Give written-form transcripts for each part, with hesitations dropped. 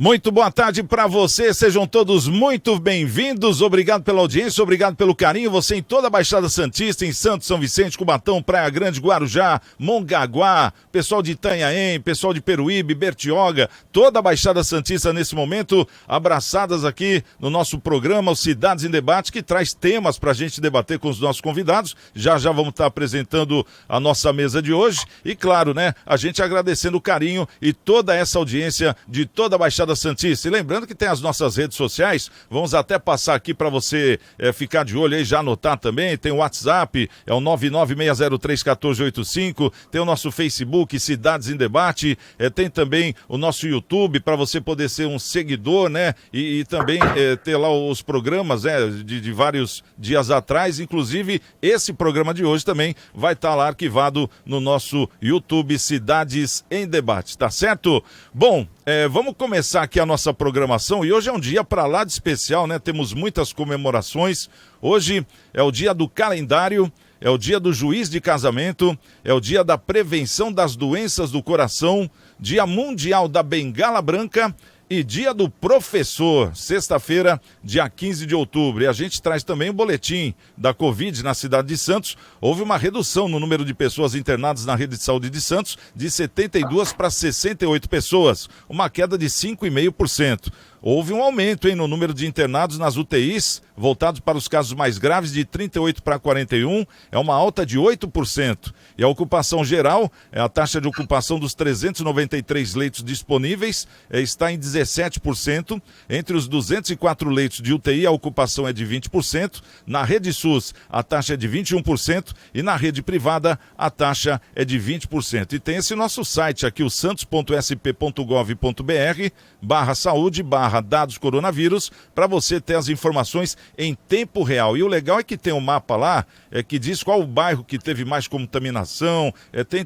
Muito boa tarde para você, sejam todos muito bem-vindos, obrigado pela audiência, obrigado pelo carinho, você em toda a Baixada Santista, em Santos, São Vicente, Cubatão, Praia Grande, Guarujá, Mongaguá, pessoal de Itanhaém, pessoal de Peruíbe, Bertioga, toda a Baixada Santista nesse momento, abraçadas aqui no nosso programa, o Cidades em Debate, que traz temas para a gente debater com os nossos convidados, já vamos estar apresentando a nossa mesa de hoje, e claro, né, a gente agradecendo o carinho e toda essa audiência de toda a Baixada Santista. E lembrando que tem as nossas redes sociais, vamos até passar aqui para você ficar de olho aí, já anotar também, tem o WhatsApp, é o 996031485, tem o nosso Facebook, Cidades em Debate, tem também o nosso YouTube, para você poder ser um seguidor, né, e também ter lá os programas, de vários dias atrás, inclusive esse programa de hoje também vai estar lá arquivado no nosso YouTube, Cidades em Debate, tá certo? Bom, vamos começar aqui a nossa programação e hoje é um dia para lá de especial, né? Temos muitas comemorações. Hoje é o dia do calendário, é o dia do juiz de casamento, é o dia da prevenção das doenças do coração, dia mundial da bengala branca e dia do professor, sexta-feira, dia 15 de outubro. E a gente traz também o boletim da Covid na cidade de Santos. Houve uma redução no número de pessoas internadas na rede de saúde de Santos, de 72 para 68 pessoas, uma queda de 5,5%. Houve um aumento no número de internados nas UTIs, voltados para os casos mais graves, de 38 para 41, é uma alta de 8%. E a ocupação geral, a taxa de ocupação dos 393 leitos disponíveis está em 17%. Entre os 204 leitos de UTI, a ocupação é de 20%. Na rede SUS, a taxa é de 21%. E na rede privada, a taxa é de 20%. E tem esse nosso site aqui, o santos.sp.gov.br/saúde/dados coronavírus, para você ter as informações em tempo real. E o legal é que tem um mapa lá que diz qual o bairro que teve mais contaminação, tem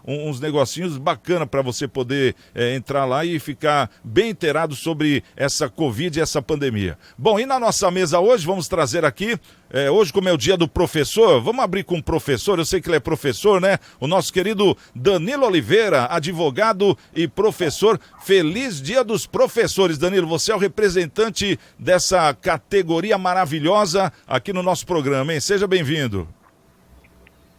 uns negocinhos bacanas para você poder entrar lá e ficar bem inteirado sobre essa Covid e essa pandemia. Bom, e na nossa mesa hoje vamos trazer aqui, hoje como é o dia do professor, vamos abrir com o professor, eu sei que ele é professor, né? O nosso querido Danilo Oliveira, advogado e professor. Feliz Dia dos Professores, Danilo, você é o representante dessa categoria maravilhosa aqui no nosso programa, hein? Seja bem-vindo.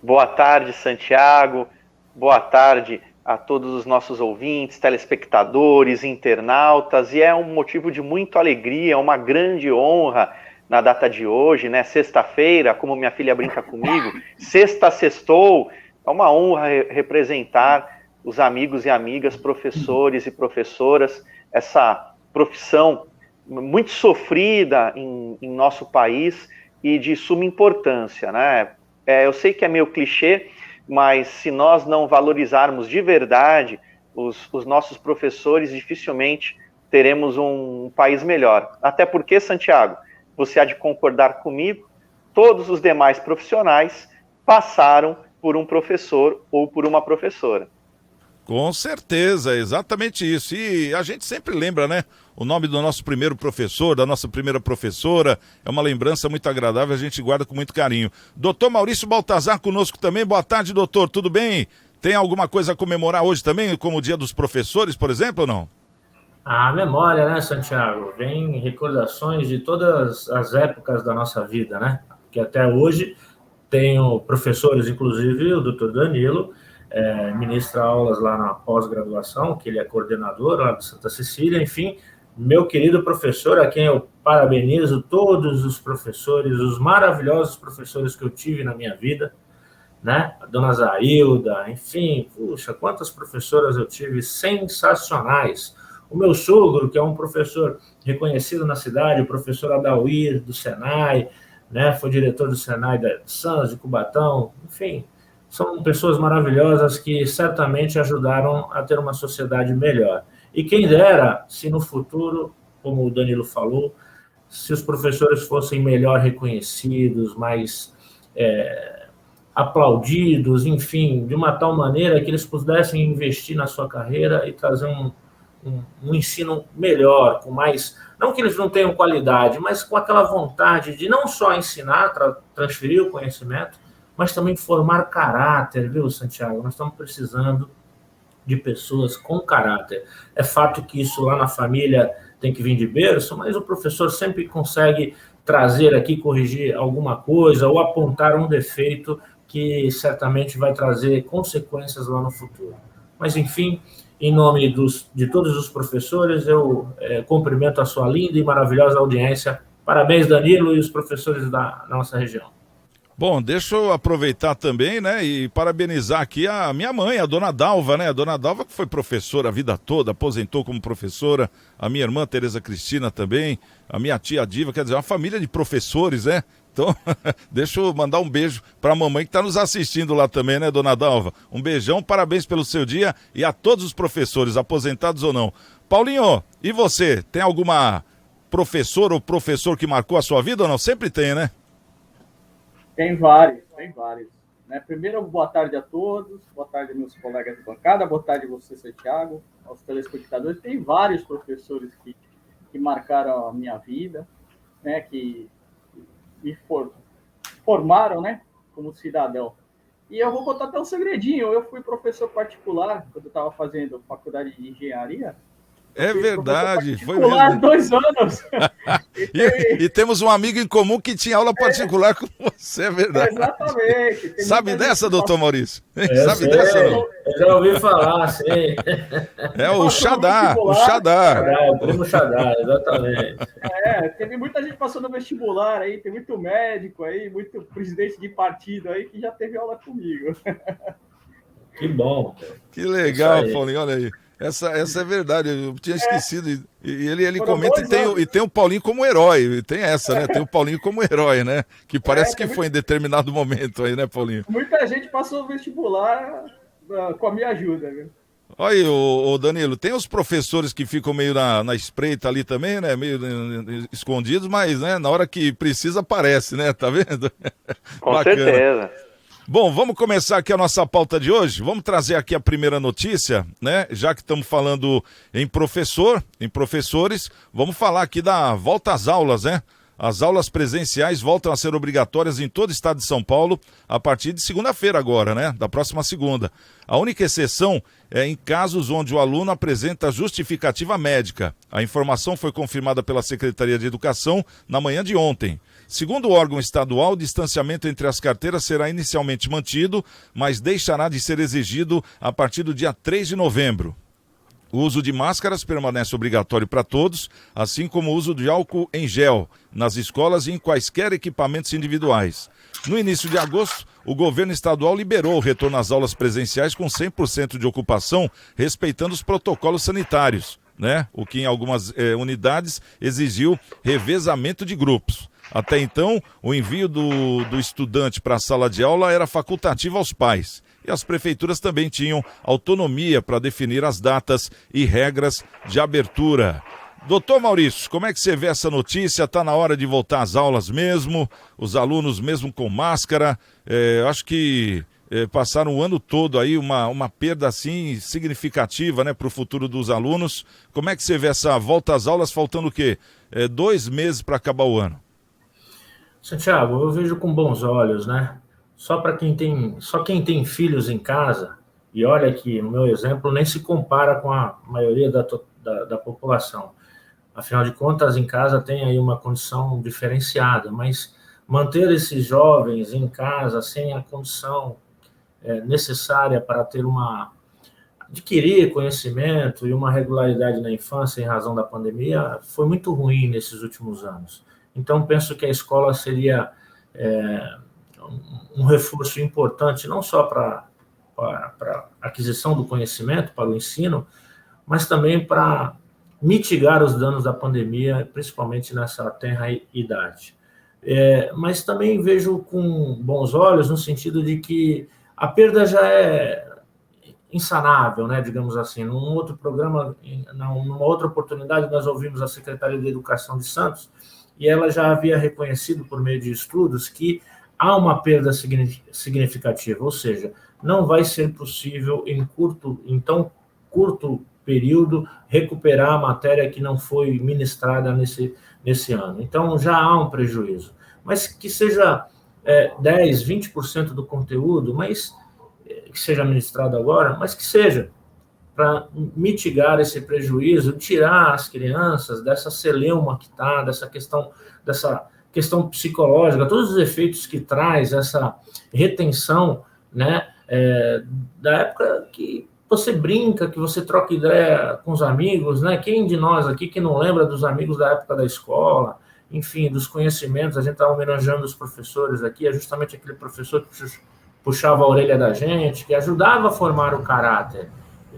Boa tarde, Santiago, boa tarde a todos os nossos ouvintes, telespectadores, internautas, e é um motivo de muita alegria, uma grande honra na data de hoje, né? Sexta-feira, como minha filha brinca comigo, sextou, é uma honra representar os amigos e amigas, professores e professoras, essa profissão muito sofrida em nosso país e de suma importância, né? Eu sei que é meio clichê, mas se nós não valorizarmos de verdade os nossos professores, dificilmente teremos um país melhor. Até porque, Santiago, você há de concordar comigo, todos os demais profissionais passaram por um professor ou por uma professora. Com certeza, exatamente isso. E a gente sempre lembra, né? O nome do nosso primeiro professor, da nossa primeira professora, é uma lembrança muito agradável, a gente guarda com muito carinho. Doutor Maurício Baltazar conosco também, boa tarde, doutor, tudo bem? Tem alguma coisa a comemorar hoje também, como o Dia dos Professores, por exemplo, ou não? A memória, né, Santiago? Vem recordações de todas as épocas da nossa vida, né? Que até hoje tenho professores, inclusive o doutor Danilo, ministra aulas lá na pós-graduação, que ele é coordenador lá de Santa Cecília, enfim, meu querido professor, a quem eu parabenizo todos os professores, os maravilhosos professores que eu tive na minha vida, né? A dona Zailda, enfim, puxa, quantas professoras eu tive sensacionais. O meu sogro, que é um professor reconhecido na cidade, o professor Adauir, do Senai, né? Foi diretor do Senai de Santos, de Cubatão, enfim, são pessoas maravilhosas que certamente ajudaram a ter uma sociedade melhor. E quem dera, se no futuro, como o Danilo falou, se os professores fossem melhor reconhecidos, mais aplaudidos, enfim, de uma tal maneira que eles pudessem investir na sua carreira e trazer um ensino melhor, com mais... Não que eles não tenham qualidade, mas com aquela vontade de não só ensinar, transferir o conhecimento, mas também formar caráter, viu, Santiago? Nós estamos precisando de pessoas com caráter. É fato que isso lá na família tem que vir de berço, mas o professor sempre consegue trazer aqui, corrigir alguma coisa ou apontar um defeito que certamente vai trazer consequências lá no futuro. Mas, enfim, em nome de todos os professores, eu cumprimento a sua linda e maravilhosa audiência. Parabéns, Danilo, e os professores da nossa região. Bom, deixa eu aproveitar também, né, e parabenizar aqui a minha mãe, a dona Dalva, né? A dona Dalva que foi professora a vida toda, aposentou como professora, a minha irmã Tereza Cristina também, a minha tia Diva, quer dizer, uma família de professores, né? Então, deixa eu mandar um beijo para a mamãe que está nos assistindo lá também, né, dona Dalva? Um beijão, parabéns pelo seu dia e a todos os professores, aposentados ou não. Paulinho, e você? Tem alguma professora ou professor que marcou a sua vida ou não? Sempre tem, né? Tem vários, né? Primeiro, boa tarde a todos, boa tarde meus colegas de bancada, boa tarde você, Santiago, aos telespectadores. Tem vários professores que marcaram a minha vida, né? Que me formaram, né? Como cidadão. E eu vou contar até um segredinho. Eu fui professor particular quando eu estava fazendo faculdade de engenharia. É verdade, foi mesmo. 2 anos. E temos um amigo em comum que tinha aula particular com você, é verdade. Exatamente. Sabe dessa, doutor Maurício? Sabe dessa, não? Eu já ouvi falar, sim. É o Xadá, o Xadá. O primo Xadá, exatamente. Teve muita gente passando vestibular aí, tem muito médico aí, muito presidente de partido aí que já teve aula comigo. Que bom. Que legal, Paulinho, olha aí. Essa é verdade, eu tinha esquecido. E ele comenta e tem o Paulinho como herói. Tem essa, né? Tem o Paulinho como herói, né? Que parece que foi em determinado momento aí, né, Paulinho? Muita gente passou o vestibular com a minha ajuda, viu? Olha aí, ô Danilo, tem os professores que ficam meio na espreita ali também, né? Meio escondidos, mas né, na hora que precisa aparece, né? Tá vendo? Com certeza. Bom, vamos começar aqui a nossa pauta de hoje. Vamos trazer aqui a primeira notícia, né? Já que estamos falando em professores, vamos falar aqui da volta às aulas, né? As aulas presenciais voltam a ser obrigatórias em todo o estado de São Paulo a partir de segunda-feira agora, né? Da próxima segunda. A única exceção é em casos onde o aluno apresenta justificativa médica. A informação foi confirmada pela Secretaria de Educação na manhã de ontem. Segundo o órgão estadual, o distanciamento entre as carteiras será inicialmente mantido, mas deixará de ser exigido a partir do dia 3 de novembro. O uso de máscaras permanece obrigatório para todos, assim como o uso de álcool em gel nas escolas e em quaisquer equipamentos individuais. No início de agosto, o governo estadual liberou o retorno às aulas presenciais com 100% de ocupação, respeitando os protocolos sanitários, né? O que em algumas unidades exigiu revezamento de grupos. Até então, o envio do estudante para a sala de aula era facultativo aos pais. E as prefeituras também tinham autonomia para definir as datas e regras de abertura. Doutor Maurício, como é que você vê essa notícia? Está na hora de voltar às aulas mesmo? Os alunos mesmo com máscara? Acho que passaram o ano todo aí uma perda assim significativa, né, para o futuro dos alunos. Como é que você vê essa volta às aulas faltando o quê? 2 meses para acabar o ano. Santiago, eu vejo com bons olhos, né? Só quem tem filhos em casa, e olha que no meu exemplo nem se compara com a maioria da população. Afinal de contas, em casa tem aí uma condição diferenciada, mas manter esses jovens em casa sem a condição necessária para adquirir conhecimento e uma regularidade na infância em razão da pandemia foi muito ruim nesses últimos anos. Então, penso que a escola seria um reforço importante, não só para a aquisição do conhecimento, para o ensino, mas também para mitigar os danos da pandemia, principalmente nessa tenra idade. Mas também vejo com bons olhos no sentido de que a perda já é insanável, né, digamos assim. Num outro programa, numa outra oportunidade, nós ouvimos a Secretaria de Educação de Santos e ela já havia reconhecido por meio de estudos que há uma perda significativa, ou seja, não vai ser possível em tão curto período recuperar a matéria que não foi ministrada nesse ano. Então já há um prejuízo, mas que seja 10, 20% do conteúdo, mas que seja ministrado agora, mas que seja. para mitigar esse prejuízo, tirar as crianças dessa celeuma que está, dessa questão psicológica, todos os efeitos que traz essa retenção, né, da época que você brinca, que você troca ideia com os amigos, né? Quem de nós aqui que não lembra dos amigos da época da escola, enfim, dos conhecimentos? A gente está homenageando os professores aqui, é justamente aquele professor que puxava a orelha da gente, que ajudava a formar o caráter.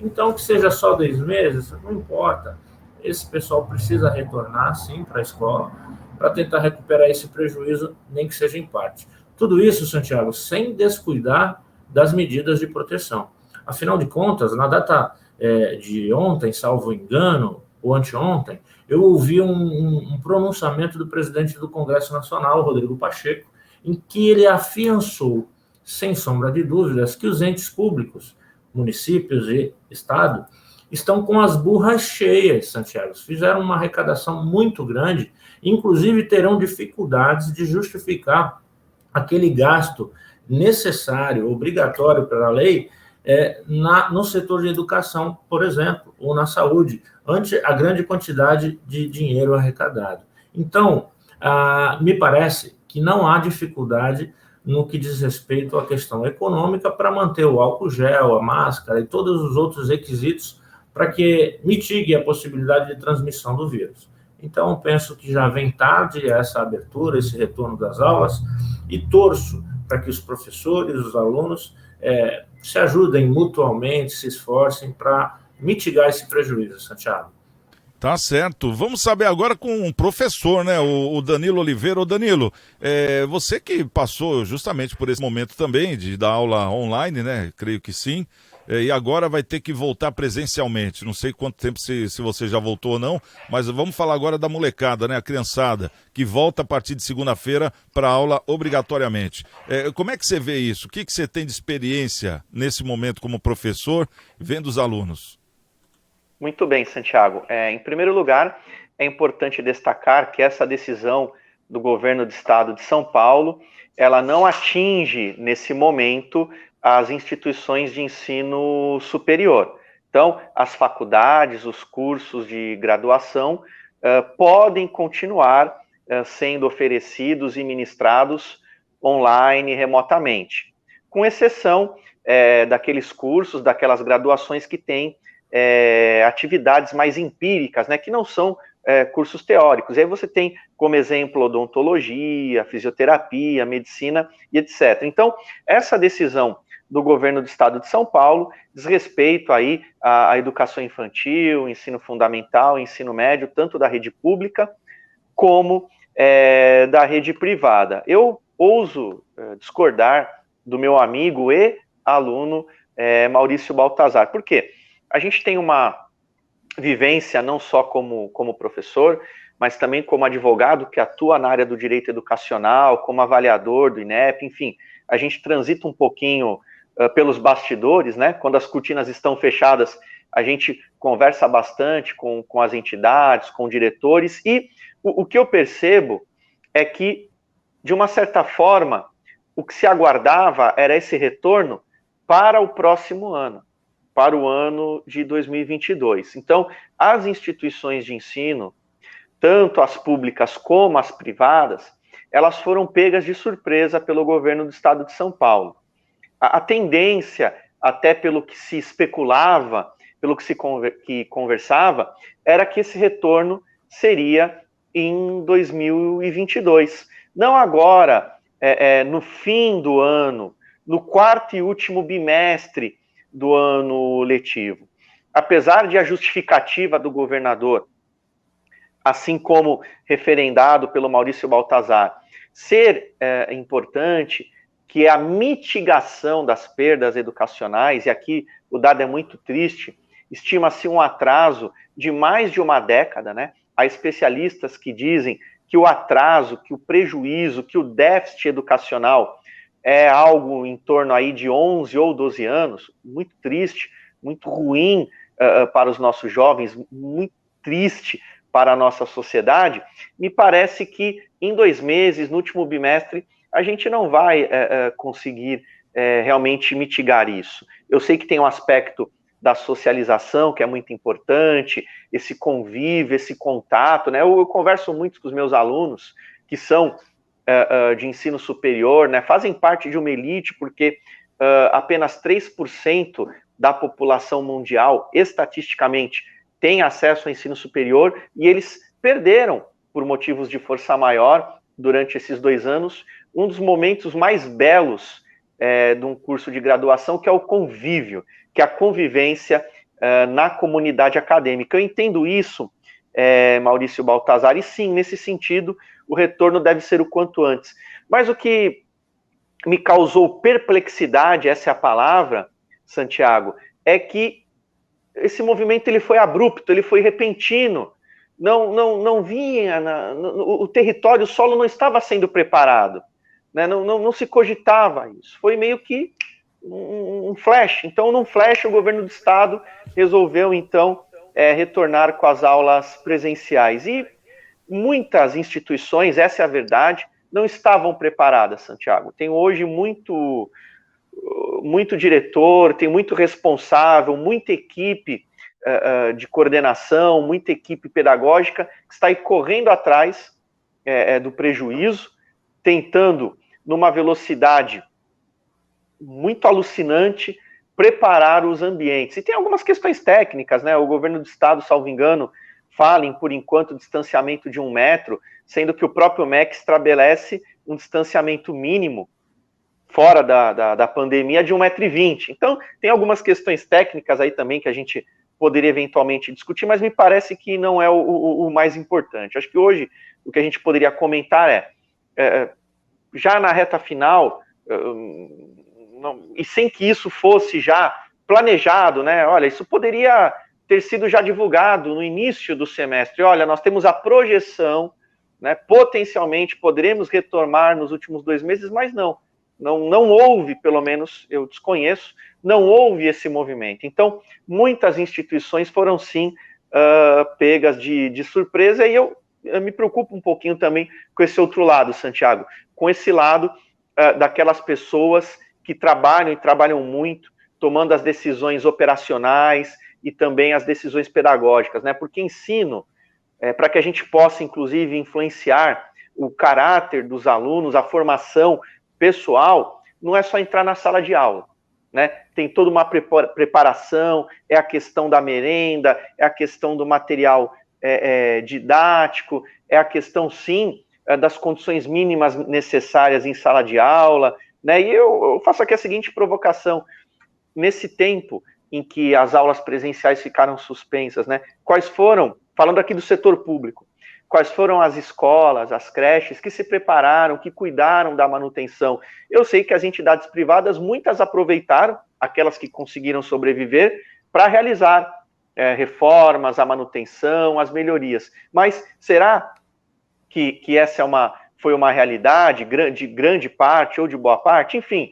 Então, que seja só 10 meses, não importa. Esse pessoal precisa retornar, sim, para a escola, para tentar recuperar esse prejuízo, nem que seja em parte. Tudo isso, Santiago, sem descuidar das medidas de proteção. Afinal de contas, na data de ontem, salvo engano, ou anteontem, eu ouvi um pronunciamento do presidente do Congresso Nacional, Rodrigo Pacheco, em que ele afiançou, sem sombra de dúvidas, que os entes públicos, municípios e Estado, estão com as burras cheias, Santiago. Fizeram uma arrecadação muito grande, inclusive terão dificuldades de justificar aquele gasto necessário, obrigatório pela lei, no setor de educação, por exemplo, ou na saúde, ante a grande quantidade de dinheiro arrecadado. Então, me parece que não há dificuldade no que diz respeito à questão econômica para manter o álcool gel, a máscara e todos os outros requisitos para que mitigue a possibilidade de transmissão do vírus. Então, penso que já vem tarde essa abertura, esse retorno das aulas, e torço para que os professores, os alunos, se ajudem mutuamente, se esforcem para mitigar esse prejuízo, Santiago. Tá certo. Vamos saber agora com um professor, né? O Danilo Oliveira. Ô Danilo, você que passou justamente por esse momento também de dar aula online, né? Creio que sim. E agora vai ter que voltar presencialmente. Não sei quanto tempo, se você já voltou ou não, mas vamos falar agora da molecada, né? A criançada, que volta a partir de segunda-feira para aula obrigatoriamente. Como é que você vê isso? O que você tem de experiência nesse momento como professor, vendo os alunos? Muito bem, Santiago. Em primeiro lugar, é importante destacar que essa decisão do governo do estado de São Paulo, ela não atinge, nesse momento, as instituições de ensino superior. Então, as faculdades, os cursos de graduação podem continuar sendo oferecidos e ministrados online, remotamente, com exceção daqueles cursos, daquelas graduações que têm atividades mais empíricas, né, que não são cursos teóricos. E aí você tem como exemplo odontologia, fisioterapia, medicina e etc. Então, essa decisão do governo do estado de São Paulo diz respeito aí à educação infantil, ensino fundamental, ensino médio, tanto da rede pública como da rede privada. Eu ouso discordar do meu amigo e aluno Maurício Baltazar. Por quê? A gente tem uma vivência não só como professor, mas também como advogado que atua na área do direito educacional, como avaliador do INEP, enfim, a gente transita um pouquinho pelos bastidores, né? Quando as cortinas estão fechadas, a gente conversa bastante com as entidades, com diretores, e o que eu percebo é que, de uma certa forma, o que se aguardava era esse retorno para o próximo ano, para o ano de 2022. Então, as instituições de ensino, tanto as públicas como as privadas, elas foram pegas de surpresa pelo governo do estado de São Paulo. A tendência, até pelo que se especulava, pelo que se conversava, era que esse retorno seria em 2022. Não agora, no fim do ano, no quarto e último bimestre do ano letivo. Apesar de a justificativa do governador, assim como referendado pelo Maurício Baltazar, ser importante, que é a mitigação das perdas educacionais, e aqui o dado é muito triste, estima-se um atraso de mais de uma década, né? Há especialistas que dizem que o atraso, que o prejuízo, que o déficit educacional é algo em torno aí de 11 ou 12 anos, muito triste, muito ruim para os nossos jovens, muito triste para a nossa sociedade. Me parece que em 2 meses, no último bimestre, a gente não vai conseguir realmente mitigar isso. Eu sei que tem um aspecto da socialização, que é muito importante, esse convívio, esse contato, né? Eu converso muito com os meus alunos que são de ensino superior, né? Fazem parte de uma elite, porque apenas 3% da população mundial, estatisticamente, tem acesso ao ensino superior, e eles perderam, por motivos de força maior, durante esses 2 anos, um dos momentos mais belos de um curso de graduação, que é o convívio, que é a convivência na comunidade acadêmica. Eu entendo isso, Maurício Baltazar, e sim, nesse sentido, o retorno deve ser o quanto antes. Mas o que me causou perplexidade, essa é a palavra, Santiago, é que esse movimento ele foi abrupto, ele foi repentino, não vinha, o território, o solo não estava sendo preparado, né? Não se cogitava isso, foi meio que um flash. Então, num flash, o governo do estado resolveu, então, retornar com as aulas presenciais. E muitas instituições, essa é a verdade, não estavam preparadas, Santiago. Tem hoje muito diretor, tem muito responsável, muita equipe de coordenação, muita equipe pedagógica que está aí correndo atrás do prejuízo, tentando, numa velocidade muito alucinante, preparar os ambientes. E tem algumas questões técnicas, né? O governo do estado, salvo engano, fala em, por enquanto, distanciamento de 1 metro, sendo que o próprio MEC estabelece um distanciamento mínimo fora da pandemia de 1,20 m. Então, tem algumas questões técnicas aí também que a gente poderia eventualmente discutir, mas me parece que não é o mais importante. Acho que hoje o que a gente poderia comentar já na reta final, e sem que isso fosse já planejado, né? Olha, isso poderia ter sido já divulgado no início do semestre. Olha, nós temos a projeção, né? Potencialmente poderemos retomar nos últimos 2 meses, mas não houve, pelo menos eu desconheço, não houve esse movimento. Então, muitas instituições foram sim pegas de surpresa, e eu me preocupo um pouquinho também com esse outro lado, Santiago, com esse lado daquelas pessoas que trabalham e trabalham muito, tomando as decisões operacionais e também as decisões pedagógicas, né? Porque ensino, para que a gente possa, inclusive, influenciar o caráter dos alunos, a formação pessoal, não é só entrar na sala de aula, né? Tem toda uma preparação, é a questão da merenda, é a questão do material didático, é a questão, sim, das condições mínimas necessárias em sala de aula, né? E eu faço aqui a seguinte provocação: nesse tempo em que as aulas presenciais ficaram suspensas, né? Quais foram, falando aqui do setor público, quais foram as escolas, as creches que se prepararam, que cuidaram da manutenção? Eu sei que as entidades privadas, muitas aproveitaram, aquelas que conseguiram sobreviver, para realizar reformas, a manutenção, as melhorias. Mas será que essa foi uma realidade de grande parte ou de boa parte? Enfim,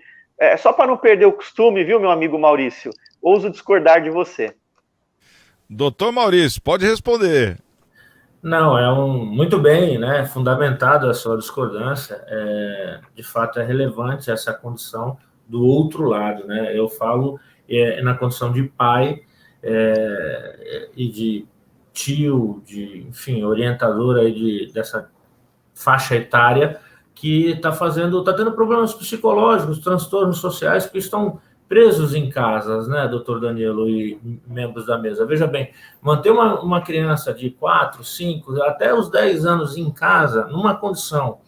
só para não perder o costume, viu, meu amigo Maurício? Ouso discordar de você. Doutor Maurício, pode responder. Não, muito bem, né? Fundamentado a sua discordância. De fato, é relevante essa condição do outro lado, né? Eu falo na condição de pai e de tio, enfim, orientador aí dessa faixa etária que está tendo problemas psicológicos, transtornos sociais, que estão presos em casas, né, doutor Danilo e membros da mesa? Veja bem, manter uma criança de 4, 5, até os 10 anos em casa, numa condição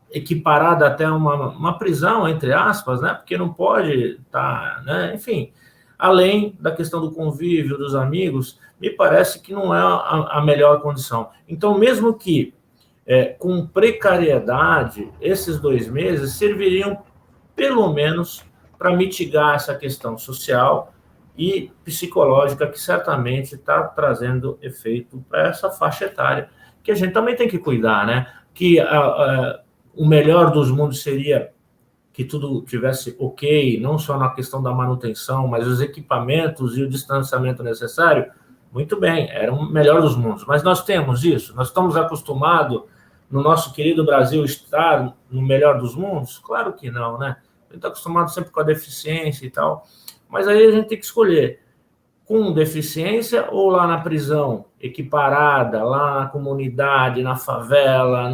equiparada até uma prisão, entre aspas, né, porque não pode estar, né, enfim, além da questão do convívio, dos amigos, me parece que não é a melhor condição. Então, mesmo que com precariedade, esses 2 meses serviriam pelo menos para mitigar essa questão social e psicológica que certamente está trazendo efeito para essa faixa etária, que a gente também tem que cuidar, né? Que o melhor dos mundos seria que tudo tivesse ok, não só na questão da manutenção, mas os equipamentos e o distanciamento necessário. Muito bem, era o melhor dos mundos. Mas nós temos isso? Nós estamos acostumados, no nosso querido Brasil, estar no melhor dos mundos? Claro que não, né? gente está acostumado sempre com a deficiência e tal, mas aí a gente tem que escolher com deficiência ou lá na prisão, equiparada, lá na comunidade, na favela.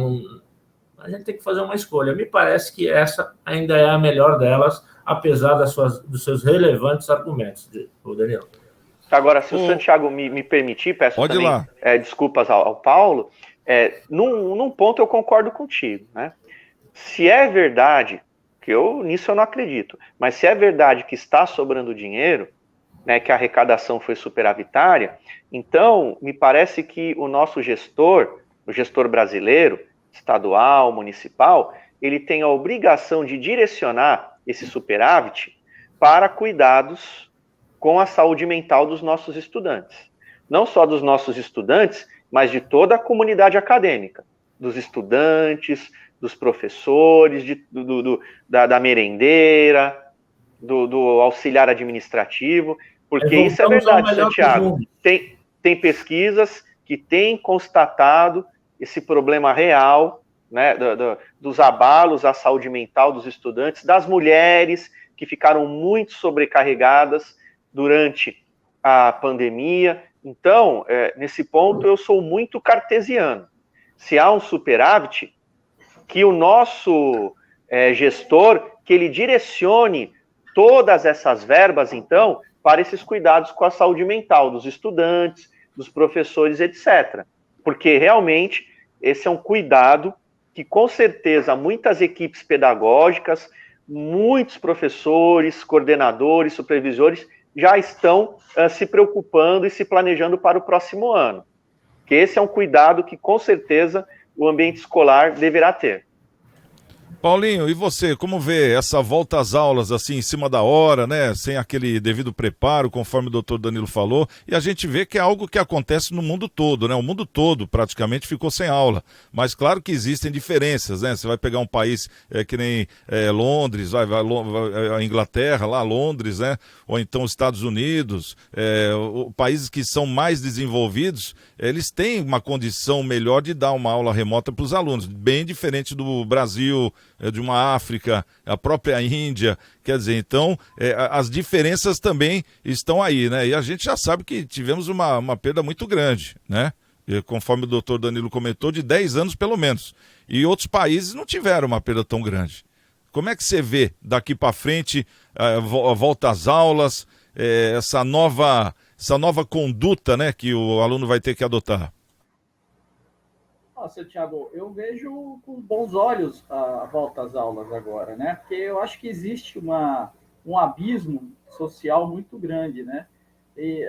A gente tem que fazer uma escolha. Me parece que essa ainda é a melhor delas, apesar dos seus relevantes argumentos, Danilo. Agora, se o Santiago me permitir, peço Pode também desculpas ao Paulo, num ponto eu concordo contigo, né? Se é verdade, nisso eu não acredito, mas se é verdade que está sobrando dinheiro, né, que a arrecadação foi superavitária, então me parece que o nosso gestor, o gestor brasileiro, estadual, municipal, ele tem a obrigação de direcionar esse superávit para cuidados com a saúde mental dos nossos estudantes. Não só dos nossos estudantes, mas de toda a comunidade acadêmica, dos estudantes, dos professores, da merendeira, do auxiliar administrativo, porque isso é verdade, Santiago. Tem pesquisas que têm constatado esse problema real, né, dos abalos à saúde mental dos estudantes, das mulheres que ficaram muito sobrecarregadas durante a pandemia. Então, nesse ponto, eu sou muito cartesiano. Se há um superávit, que o nosso gestor, que ele direcione todas essas verbas, então, para esses cuidados com a saúde mental dos estudantes, dos professores, etc. Porque, realmente, esse é um cuidado que, com certeza, muitas equipes pedagógicas, muitos professores, coordenadores, supervisores, já estão se preocupando e se planejando para o próximo ano. Que esse é um cuidado que, com certeza, o ambiente escolar deverá ter. Paulinho, e você, como vê essa volta às aulas assim em cima da hora, né, sem aquele devido preparo, conforme o doutor Danilo falou, e a gente vê que é algo que acontece no mundo todo, né, o mundo todo praticamente ficou sem aula, mas claro que existem diferenças, né, você vai pegar um país que nem Londres, vai a Inglaterra, lá Londres, né, ou então os Estados Unidos, países que são mais desenvolvidos, eles têm uma condição melhor de dar uma aula remota para os alunos, bem diferente do Brasil, de uma África, a própria Índia, quer dizer, então as diferenças também estão aí, né? E a gente já sabe que tivemos uma perda muito grande, né? E, conforme o doutor Danilo comentou, de 10 anos pelo menos. E outros países não tiveram uma perda tão grande. Como é que você vê daqui para frente a volta às aulas, essa nova conduta, né, que o aluno vai ter que adotar? Nossa, Thiago, eu vejo com bons olhos a volta às aulas agora, né? Porque eu acho que existe um abismo social muito grande, né? E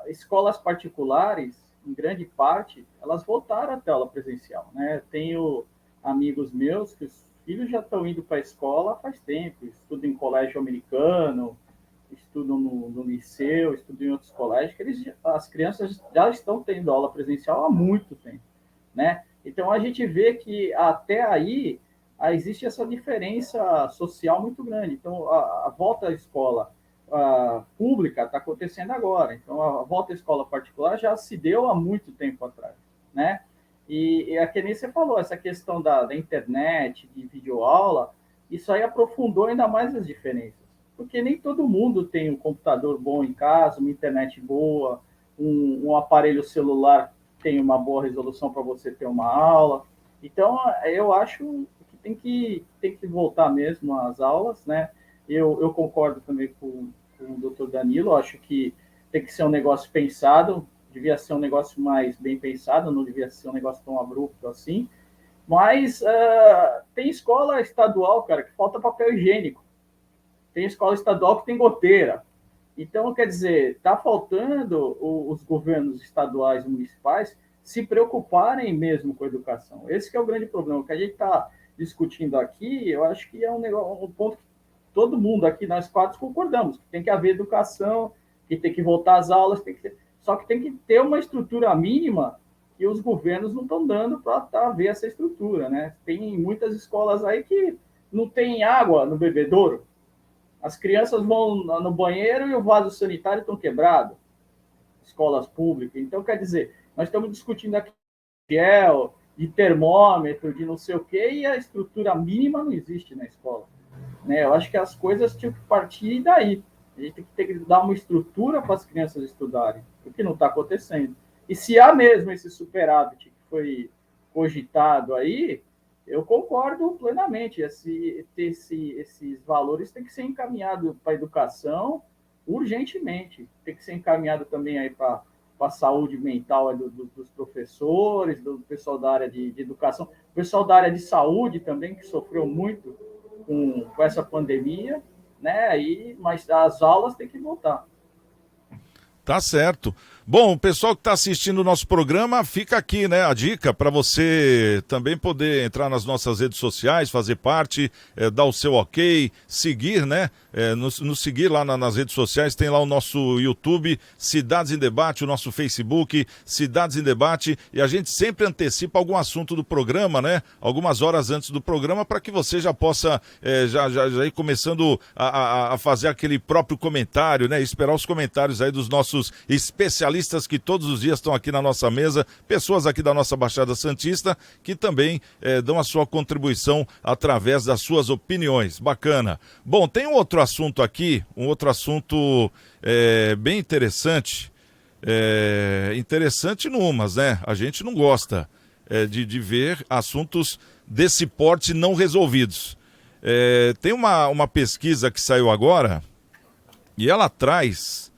escolas particulares, em grande parte, elas voltaram até a aula presencial, né? Tenho amigos meus que os filhos já estão indo para a escola faz tempo, estudam em colégio americano, estudam no liceu, estudam em outros colégios, que as crianças já estão tendo aula presencial há muito tempo, né? Então a gente vê que até aí existe essa diferença social muito grande. Então a volta à escola pública está acontecendo agora. Então a volta à escola particular já se deu há muito tempo atrás, né? E a que nem você falou, essa questão da internet, de videoaula, isso aí aprofundou ainda mais as diferenças. Porque nem todo mundo tem um computador bom em casa, uma internet boa, um aparelho celular tem uma boa resolução para você ter uma aula. Então, eu acho que tem que voltar mesmo às aulas, né? Eu concordo também com o doutor Danilo, acho que tem que ser um negócio pensado, devia ser um negócio mais bem pensado, não devia ser um negócio tão abrupto assim. Mas tem escola estadual, cara, que falta papel higiênico. Tem escola estadual que tem goteira. Então, quer dizer, está faltando os governos estaduais e municipais se preocuparem mesmo com a educação. Esse que é o grande problema. O que a gente está discutindo aqui, eu acho que é um ponto que todo mundo aqui, nós quatro, concordamos, que tem que haver educação, que tem que voltar às aulas, só que tem que ter uma estrutura mínima que os governos não estão dando para haver essa estrutura, né? Tem muitas escolas aí que não tem água no bebedouro. As crianças vão no banheiro e o vaso sanitário estão quebrado. Escolas públicas. Então, quer dizer, nós estamos discutindo aqui de gel, de termômetro, de não sei o quê, e a estrutura mínima não existe na escola. né? Eu acho que as coisas tinham que partir daí. A gente tem que ter que dar uma estrutura para as crianças estudarem, o que não está acontecendo. E se há mesmo esse superávit que foi cogitado aí, eu concordo plenamente. Esses valores têm que ser encaminhados para a educação urgentemente. Tem que ser encaminhado também aí para a saúde mental dos professores, do pessoal da área de educação, o pessoal da área de saúde também, que sofreu muito com essa pandemia, né? Mas as aulas têm que voltar. Tá certo. Bom, o pessoal que está assistindo o nosso programa, fica aqui, né, a dica para você também poder entrar nas nossas redes sociais, fazer parte, dar o seu ok, seguir, né, nos seguir lá nas redes sociais, tem lá o nosso YouTube, Cidades em Debate, o nosso Facebook, Cidades em Debate, e a gente sempre antecipa algum assunto do programa, né, algumas horas antes do programa, para que você já possa já ir começando a fazer aquele próprio comentário, né, esperar os comentários aí dos nossos especialistas que todos os dias estão aqui na nossa mesa, pessoas aqui da nossa Baixada Santista, que também dão a sua contribuição através das suas opiniões. Bacana. Bom, tem um outro assunto aqui, bem interessante, interessante numas, né? A gente não gosta de ver assuntos desse porte não resolvidos. Tem uma pesquisa que saiu agora e ela traz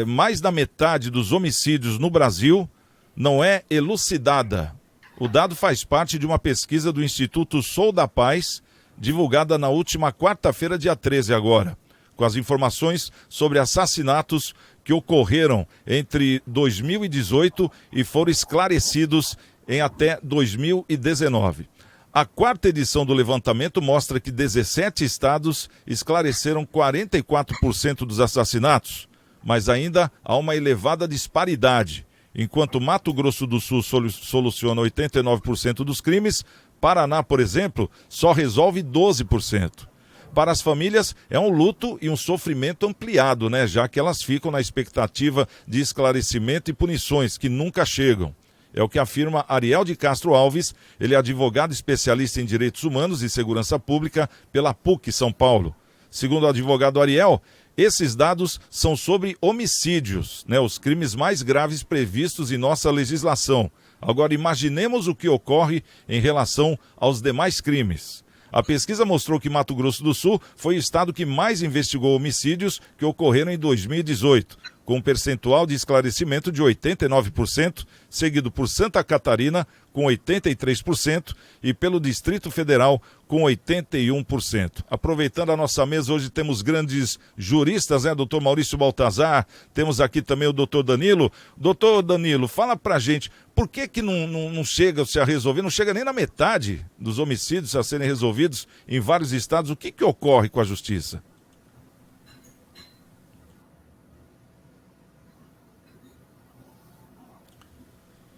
mais da metade dos homicídios no Brasil não é elucidada. O dado faz parte de uma pesquisa do Instituto Sou da Paz, divulgada na última quarta-feira, dia 13 agora, com as informações sobre assassinatos que ocorreram entre 2018 e foram esclarecidos em até 2019. A quarta edição do levantamento mostra que 17 estados esclareceram 44% dos assassinatos, mas ainda há uma elevada disparidade. Enquanto Mato Grosso do Sul soluciona 89% dos crimes, Paraná, por exemplo, só resolve 12%. Para as famílias, é um luto e um sofrimento ampliado, né? Já que elas ficam na expectativa de esclarecimento e punições que nunca chegam. É o que afirma Ariel de Castro Alves, ele é advogado especialista em direitos humanos e segurança pública pela PUC São Paulo. Segundo o advogado Ariel, esses dados são sobre homicídios, né, os crimes mais graves previstos em nossa legislação. Agora, imaginemos o que ocorre em relação aos demais crimes. A pesquisa mostrou que Mato Grosso do Sul foi o estado que mais investigou homicídios que ocorreram em 2018, com um percentual de esclarecimento de 89%, seguido por Santa Catarina, com 83%, e pelo Distrito Federal, com 81%. Aproveitando a nossa mesa, hoje temos grandes juristas, né? Doutor Maurício Baltazar, temos aqui também o doutor Danilo. Doutor Danilo, fala pra gente, por que não chega-se a resolver, não chega nem na metade dos homicídios a serem resolvidos em vários estados? O que ocorre com a justiça?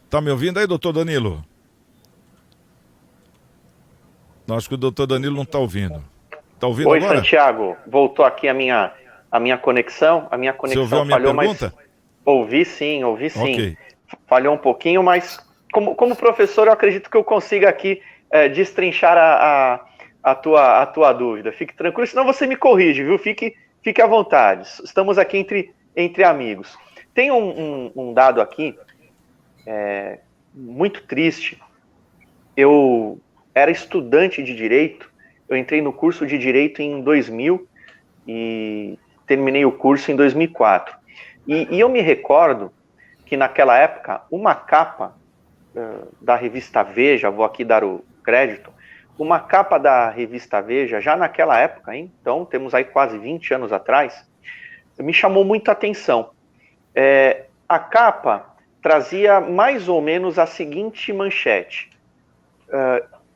Tá me ouvindo aí, doutor Danilo? Acho que o doutor Danilo não está ouvindo. Tá ouvindo Oi, agora? Santiago. Voltou aqui a minha conexão. A minha conexão Você ouviu a minha falhou, pergunta? mas ouvi sim. Ok. Falhou um pouquinho, mas como professor eu acredito que eu consiga aqui destrinchar a tua dúvida. Fique tranquilo, senão você me corrige, viu? Fique à vontade. Estamos aqui entre amigos. Tem um dado aqui muito triste. Eu era estudante de Direito, eu entrei no curso de Direito em 2000 e terminei o curso em 2004. E eu me recordo que naquela época, uma capa da revista Veja, vou aqui dar o crédito, uma capa da revista Veja, já naquela época, hein? Então temos aí quase 20 anos atrás, me chamou muita atenção. A capa trazia mais ou menos a seguinte manchete: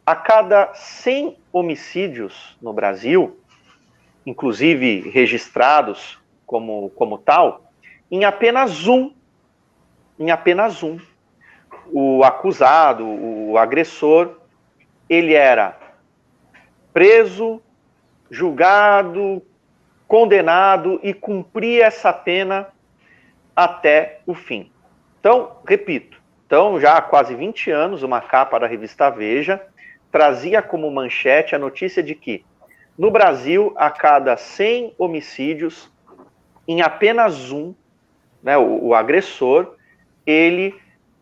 a cada 100 homicídios no Brasil, inclusive registrados como tal, em apenas um, o acusado, o agressor, ele era preso, julgado, condenado e cumpria essa pena até o fim. Então, repito, já há quase 20 anos, uma capa da revista Veja trazia como manchete a notícia de que No Brasil, a cada 100 homicídios, em apenas um, né, o agressor, ele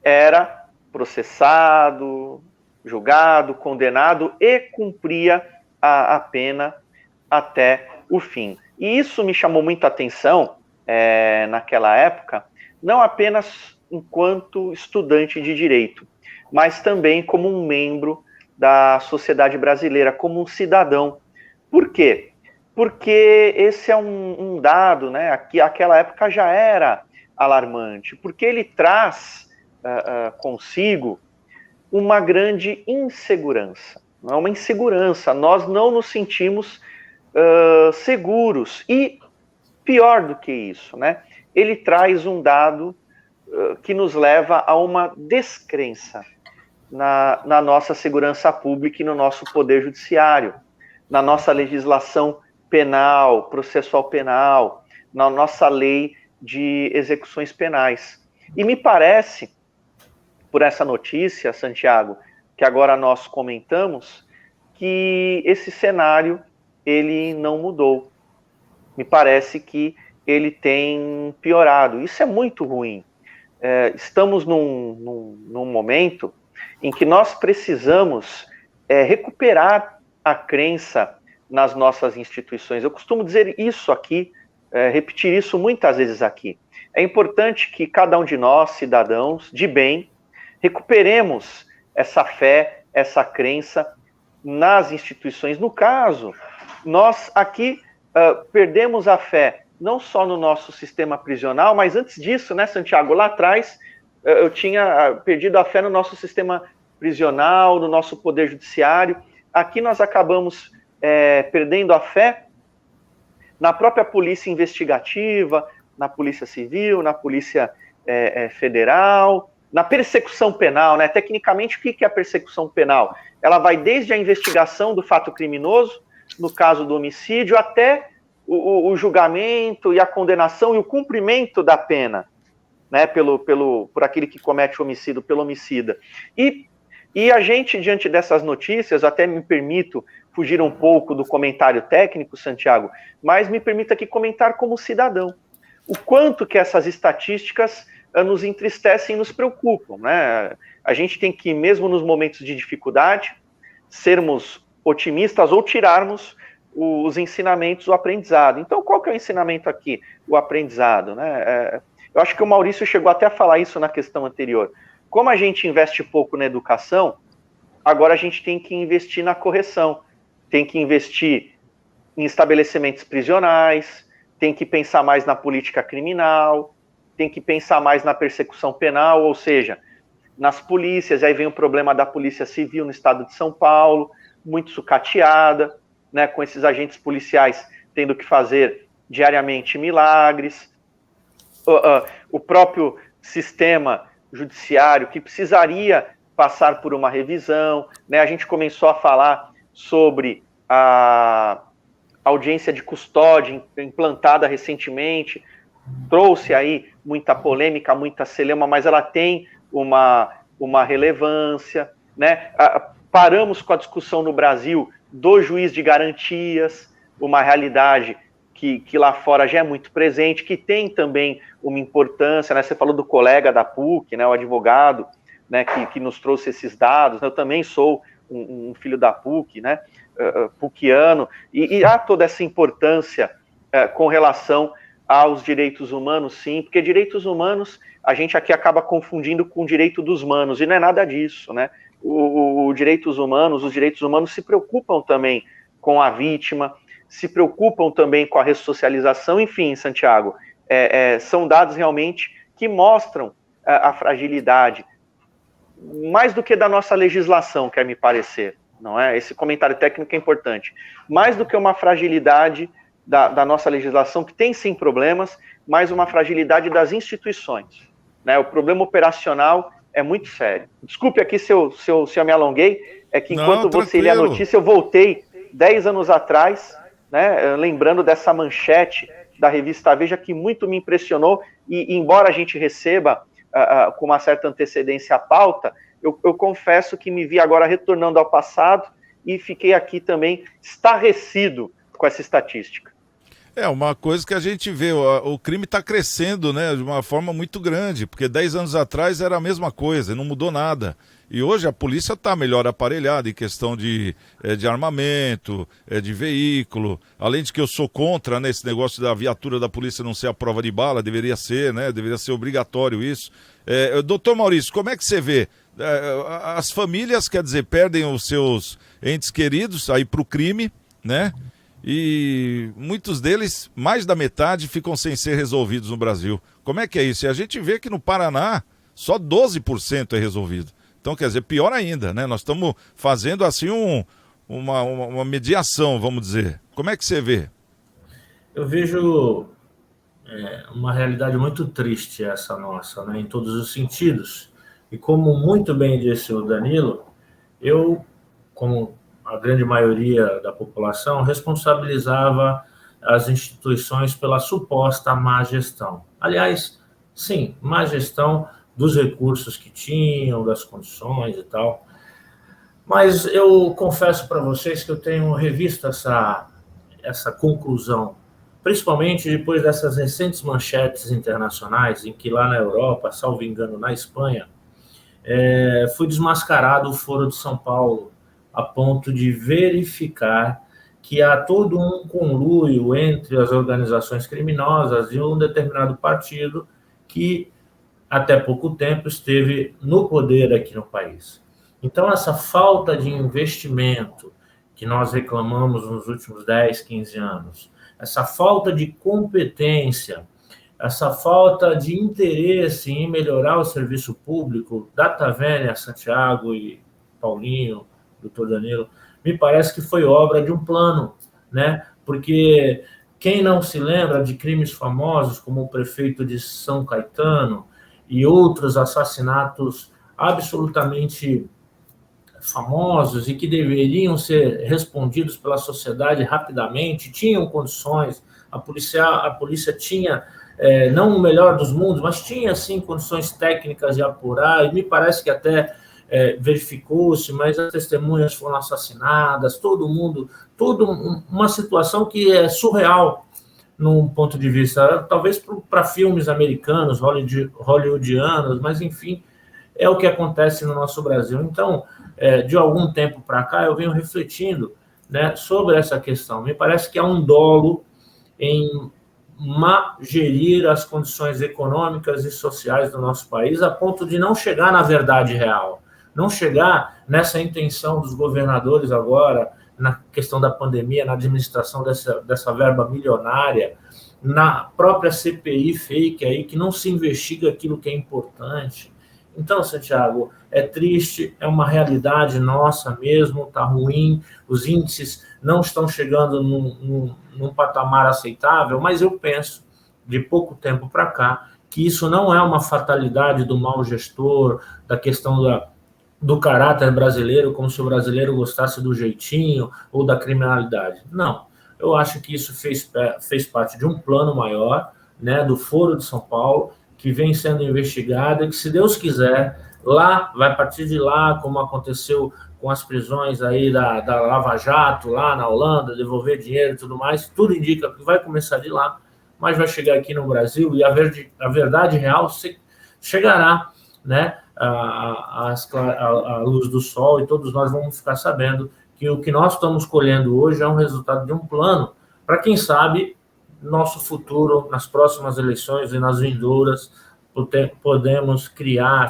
era processado, julgado, condenado e cumpria a pena até o fim. E isso me chamou muito a atenção naquela época, não apenas enquanto estudante de direito, mas também como um membro da sociedade brasileira, como um cidadão. Por quê? Porque esse é um dado, né, que naquela época já era alarmante, porque ele traz consigo uma grande insegurança, não é uma insegurança, nós não nos sentimos seguros, e pior do que isso, né, ele traz um dado que nos leva a uma descrença na nossa segurança pública e no nosso poder judiciário, na nossa legislação penal, processual penal, na nossa lei de execuções penais. E me parece, por essa notícia, Santiago, que agora nós comentamos, que esse cenário, ele não mudou. Me parece que ele tem piorado. Isso é muito ruim. Estamos num momento em que nós precisamos recuperar a crença nas nossas instituições. Eu costumo dizer isso aqui, repetir isso muitas vezes aqui. É importante que cada um de nós, cidadãos de bem, recuperemos essa fé, essa crença nas instituições. No caso, nós aqui perdemos a fé não só no nosso sistema prisional, mas antes disso, né, Santiago, lá atrás eu tinha perdido a fé no nosso sistema prisional, no nosso poder judiciário. Aqui nós acabamos perdendo a fé na própria polícia investigativa, na polícia civil, na polícia federal, na persecução penal, né? Tecnicamente, o que é a persecução penal? Ela vai desde a investigação do fato criminoso, no caso do homicídio, até o julgamento e a condenação e o cumprimento da pena, né? Por aquele que comete o homicídio, pelo homicida. E a gente, diante dessas notícias, até me permito fugir um pouco do comentário técnico, Santiago, mas me permita aqui comentar como cidadão. O quanto que essas estatísticas nos entristecem e nos preocupam, né? A gente tem que, mesmo nos momentos de dificuldade, sermos otimistas ou tirarmos os ensinamentos, o aprendizado. Então, qual que é o ensinamento aqui? O aprendizado, né? Eu acho que o Maurício chegou até a falar isso na questão anterior. Como a gente investe pouco na educação, agora a gente tem que investir na correção, tem que investir em estabelecimentos prisionais, tem que pensar mais na política criminal, tem que pensar mais na persecução penal, ou seja, nas polícias. Aí vem o problema da Polícia Civil no estado de São Paulo, muito sucateada, né, com esses agentes policiais tendo que fazer diariamente milagres. O próprio sistema judiciário que precisaria passar por uma revisão, né? A gente começou a falar sobre a audiência de custódia implantada recentemente, trouxe aí muita polêmica, muita celeuma, mas ela tem uma relevância, né? Paramos com a discussão no Brasil do juiz de garantias, uma realidade que lá fora já é muito presente, que tem também uma importância, né? Você falou do colega da PUC, né, o advogado, né, que nos trouxe esses dados. Eu também sou um filho da PUC, né, PUCiano, e há toda essa importância com relação aos direitos humanos, sim, porque direitos humanos a gente aqui acaba confundindo com o direito dos manos, e não é nada disso, né? Os direitos humanos se preocupam também com a vítima, se preocupam também com a ressocialização, enfim, Santiago, são dados realmente que mostram a fragilidade, mais do que da nossa legislação, quer me parecer, não é? Esse comentário técnico é importante, mais do que uma fragilidade da nossa legislação, que tem sim problemas, mas uma fragilidade das instituições, né? O problema operacional é muito sério. Desculpe aqui se eu me alonguei, é que enquanto você lê a notícia, eu voltei 10 anos atrás, né, lembrando dessa manchete da revista Veja, que muito me impressionou, e embora a gente receba com uma certa antecedência a pauta, eu confesso que me vi agora retornando ao passado e fiquei aqui também estarrecido com essa estatística. É uma coisa que a gente vê, o crime está crescendo, né, de uma forma muito grande, porque 10 anos atrás era a mesma coisa, não mudou nada. E hoje a polícia está melhor aparelhada em questão de armamento, de veículo. Além de que eu sou contra, né, esse negócio da viatura da polícia não ser a prova de bala, deveria ser, né, deveria ser obrigatório isso. Doutor Maurício, como é que você vê? As famílias, quer dizer, perdem os seus entes queridos aí para o crime, né? E muitos deles, mais da metade, ficam sem ser resolvidos no Brasil. Como é que é isso? E a gente vê que no Paraná só 12% é resolvido. Então, quer dizer, pior ainda, né? Nós estamos fazendo assim uma mediação, vamos dizer. Como é que você vê? Eu vejo uma realidade muito triste essa nossa, né? Em todos os sentidos. E como muito bem disse o Danilo, eu, como a grande maioria da população, responsabilizava as instituições pela suposta má gestão. Aliás, sim, má gestão dos recursos que tinham, das condições e tal. Mas eu confesso para vocês que eu tenho revisto essa conclusão, principalmente depois dessas recentes manchetes internacionais, em que lá na Europa, salvo engano, na Espanha, foi desmascarado o Foro de São Paulo, a ponto de verificar que há todo um conluio entre as organizações criminosas e um determinado partido que, até pouco tempo, esteve no poder aqui no país. Então, essa falta de investimento que nós reclamamos nos últimos 10, 15 anos, essa falta de competência, essa falta de interesse em melhorar o serviço público, Data Vênia, Santiago e Paulinho, doutor Danilo, me parece que foi obra de um plano, né? Porque quem não se lembra de crimes famosos como o prefeito de São Caetano e outros assassinatos absolutamente famosos e que deveriam ser respondidos pela sociedade rapidamente, tinham condições, a polícia tinha, não o melhor dos mundos, mas tinha, sim, condições técnicas de apurar, e me parece que até verificou-se, mas as testemunhas foram assassinadas, toda uma situação que é surreal num ponto de vista, talvez para filmes americanos, hollywoodianos, mas enfim, é o que acontece no nosso Brasil. Então, de algum tempo para cá, eu venho refletindo, né, sobre essa questão. Me parece que há um dolo em gerir as condições econômicas e sociais do nosso país, a ponto de não chegar na verdade real, não chegar nessa intenção dos governadores agora, na questão da pandemia, na administração dessa verba milionária, na própria CPI fake aí, que não se investiga aquilo que é importante. Então, Santiago, é triste, é uma realidade nossa mesmo, está ruim, os índices não estão chegando num patamar aceitável, mas eu penso, de pouco tempo para cá, que isso não é uma fatalidade do mau gestor, da questão do caráter brasileiro, como se o brasileiro gostasse do jeitinho ou da criminalidade. Não, eu acho que isso fez parte de um plano maior, né, do Foro de São Paulo, que vem sendo investigado e que, se Deus quiser, vai partir de lá, como aconteceu com as prisões aí da Lava Jato, lá na Holanda, devolver dinheiro e tudo mais, tudo indica que vai começar de lá, mas vai chegar aqui no Brasil e a verdade real chegará, né, à luz do sol, e todos nós vamos ficar sabendo que o que nós estamos colhendo hoje é um resultado de um plano para, quem sabe, nosso futuro, nas próximas eleições e nas vindouras, podemos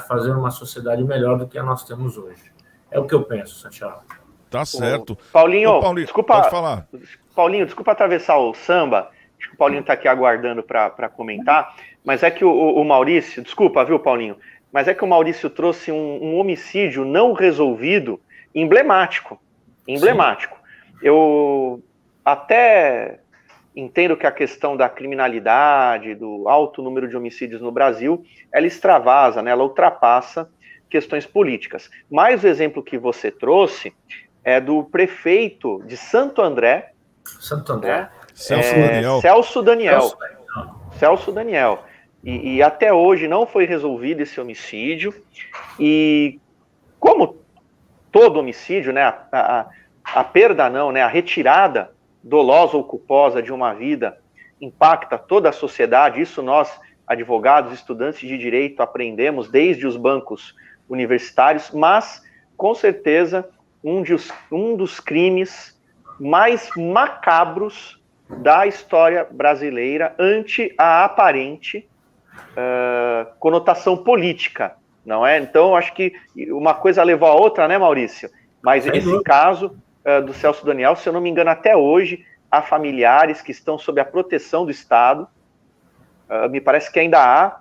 fazer uma sociedade melhor do que a nós temos hoje. É o que eu penso, Santiago. Tá certo. Paulinho, desculpa, pode falar. Paulinho, desculpa atravessar o samba, acho que o Paulinho está aqui aguardando para comentar, mas é que o Maurício, desculpa, viu, Paulinho, mas é que o Maurício trouxe um homicídio não resolvido emblemático. Emblemático. Eu até entendo que a questão da criminalidade, do alto número de homicídios no Brasil, ela extravasa, né? Ela ultrapassa questões políticas. Mas o exemplo que você trouxe é do prefeito de Santo André. Né? Celso Daniel. E até hoje não foi resolvido esse homicídio. E como todo homicídio, né? a perda não, né, a retirada dolosa ou culposa de uma vida impacta toda a sociedade. Isso nós, advogados, estudantes de direito, aprendemos desde os bancos universitários, mas, com certeza, um dos crimes mais macabros da história brasileira ante a aparente conotação política, não é? Então, acho que uma coisa levou a outra, né, Maurício? Mas esse caso do Celso Daniel, se eu não me engano, até hoje, há familiares que estão sob a proteção do Estado. Me parece que ainda há,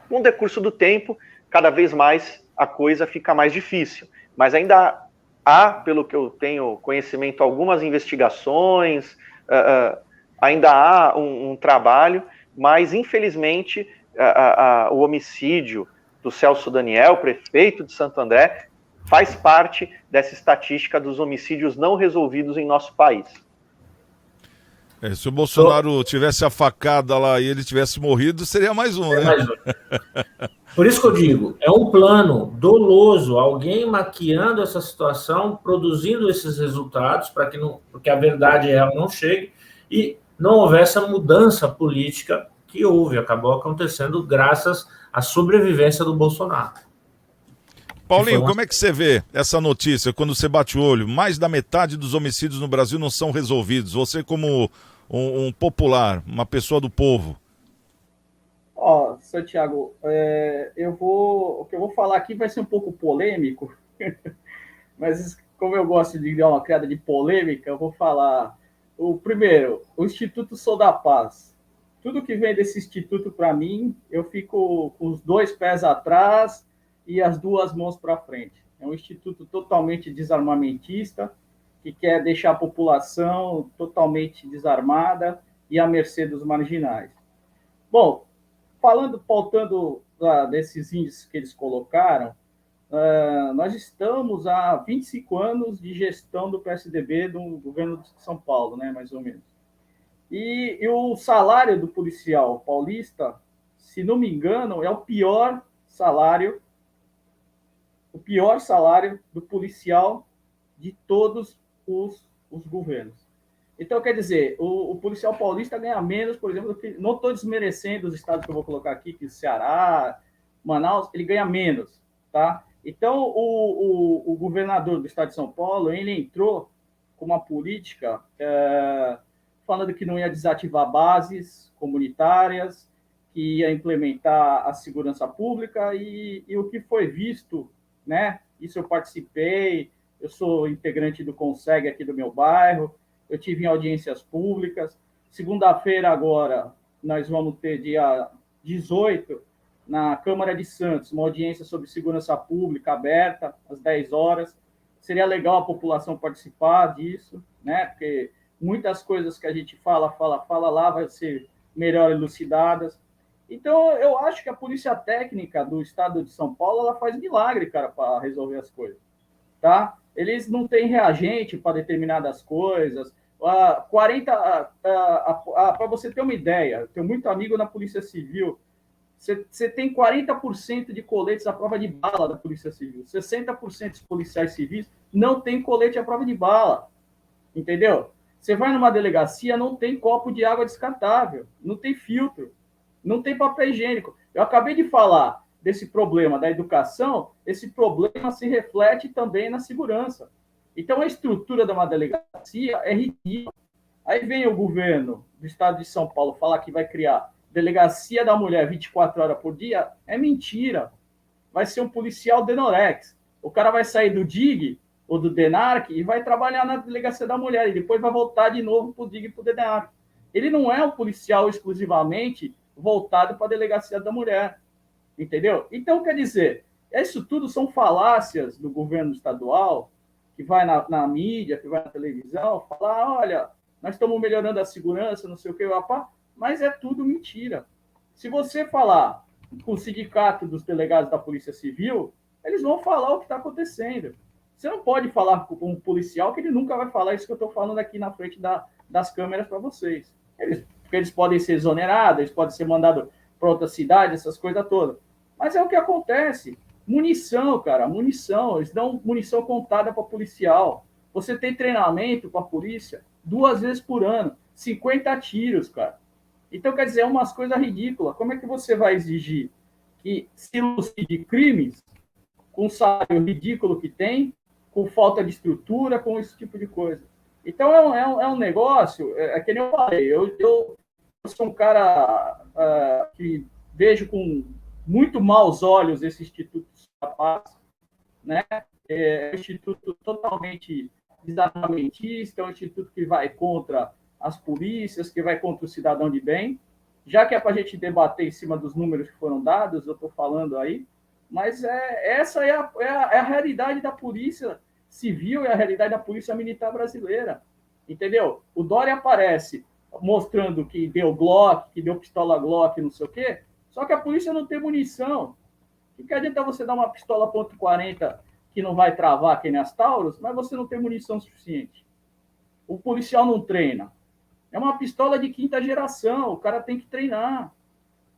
com o decurso do tempo, cada vez mais a coisa fica mais difícil. Mas ainda há, pelo que eu tenho conhecimento, algumas investigações, ainda há um trabalho, mas, infelizmente, o homicídio do Celso Daniel, prefeito de Santo André, faz parte dessa estatística dos homicídios não resolvidos em nosso país. Se o Bolsonaro tivesse a facada lá e ele tivesse morrido, seria mais um, né? Mais um. Por isso que eu digo, é um plano doloso, alguém maquiando essa situação, produzindo esses resultados para porque a verdade real não chegue e não houvesse a mudança política que houve, acabou acontecendo graças à sobrevivência do Bolsonaro. Paulinho, como é que você vê essa notícia quando você bate o olho? Mais da metade dos homicídios no Brasil não são resolvidos. Você como um popular, uma pessoa do povo. Santiago, o que eu vou falar aqui vai ser um pouco polêmico, mas como eu gosto de dar uma criada de polêmica, eu vou falar. Primeiro, o Instituto Sou da Paz. Tudo que vem desse instituto, para mim, eu fico com os 2 pés atrás e as 2 mãos para frente. É um instituto totalmente desarmamentista, que quer deixar a população totalmente desarmada e à mercê dos marginais. Bom, pautando desses índices que eles colocaram, nós estamos há 25 anos de gestão do PSDB do governo de São Paulo, né, mais ou menos. E o salário do policial paulista, se não me engano, é o pior salário do policial de todos os governos. Então, quer dizer, o policial paulista ganha menos, por exemplo, do que, não estou desmerecendo os estados que eu vou colocar aqui, que Ceará, Manaus, ele ganha menos, tá? Então, o governador do estado de São Paulo, ele entrou com uma política falando que não ia desativar bases comunitárias, que ia implementar a segurança pública e o que foi visto, né? Isso eu participei, eu sou integrante do Conseg aqui do meu bairro, eu tive em audiências públicas. Segunda-feira agora, nós vamos ter dia 18, na Câmara de Santos, uma audiência sobre segurança pública aberta, às 10 horas. Seria legal a população participar disso, né? Porque muitas coisas que a gente fala lá vai ser melhor elucidadas. Então, eu acho que a Polícia Técnica do Estado de São Paulo, ela faz milagre, cara, para resolver as coisas, tá? Eles não têm reagente para determinadas coisas. Para você ter uma ideia, eu tenho muito amigo na Polícia Civil, você tem 40% de coletes à prova de bala da Polícia Civil, 60% dos policiais civis não tem colete à prova de bala, entendeu? Você vai numa delegacia, não tem copo de água descartável, não tem filtro, não tem papel higiênico. Eu acabei de falar desse problema da educação, esse problema se reflete também na segurança. Então, a estrutura de uma delegacia é ridícula. Aí vem o governo do estado de São Paulo falar que vai criar delegacia da mulher 24 horas por dia, é mentira. Vai ser um policial Denorex. O cara vai sair do DIG ou do DENARC e vai trabalhar na delegacia da mulher e depois vai voltar de novo para o DIG e para o DENARC. Ele não é um policial exclusivamente voltado para a delegacia da mulher, entendeu? Então, quer dizer, isso tudo são falácias do governo estadual, que vai na mídia, que vai na televisão, falar, olha, nós estamos melhorando a segurança, não sei o que, mas é tudo mentira. Se você falar com o sindicato dos delegados da Polícia Civil, eles vão falar o que está acontecendo. Você não pode falar com um policial que ele nunca vai falar isso que eu estou falando aqui na frente das câmeras para vocês. Porque eles podem ser exonerados, eles podem ser mandados para outra cidade, essas coisas todas. Mas é o que acontece. Munição, cara, munição. Eles dão munição contada para policial. O Você tem treinamento com a polícia 2 vezes por ano, 50 tiros, cara. Então, quer dizer, é umas coisas ridículas. Como é que você vai exigir que se elucide crimes com o salário ridículo que tem, com falta de estrutura, com esse tipo de coisa? Então, é um negócio, que nem eu falei, eu sou um cara que vejo com muito maus olhos esse Instituto da Paz, né? É um instituto totalmente desarmamentista, é um instituto que vai contra as polícias, que vai contra o cidadão de bem. Já que é para a gente debater em cima dos números que foram dados, eu estou falando aí, mas essa é a realidade da polícia civil e a realidade da polícia militar brasileira, entendeu? O Dória aparece mostrando que deu Glock, que deu pistola Glock, não sei o quê, só que a polícia não tem munição. O que adianta você dar uma pistola .40 que não vai travar que nem as Taurus, mas você não tem munição suficiente? O policial não treina. É uma pistola de 5ª geração, o cara tem que treinar,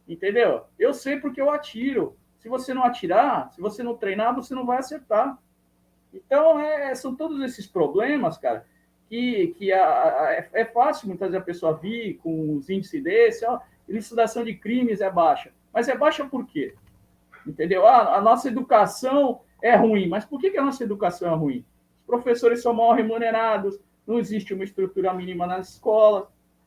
entendeu? Eu sei porque eu atiro. Se você não atirar, se você não treinar, você não vai acertar. Então, são todos esses problemas, cara, que é fácil muitas vezes a pessoa vir com os índices desse, elucidação de crimes é baixa. Mas é baixa por quê? Entendeu? A nossa educação é ruim. Mas por que a nossa educação é ruim? Os professores são mal remunerados, não existe uma estrutura mínima nas escolas.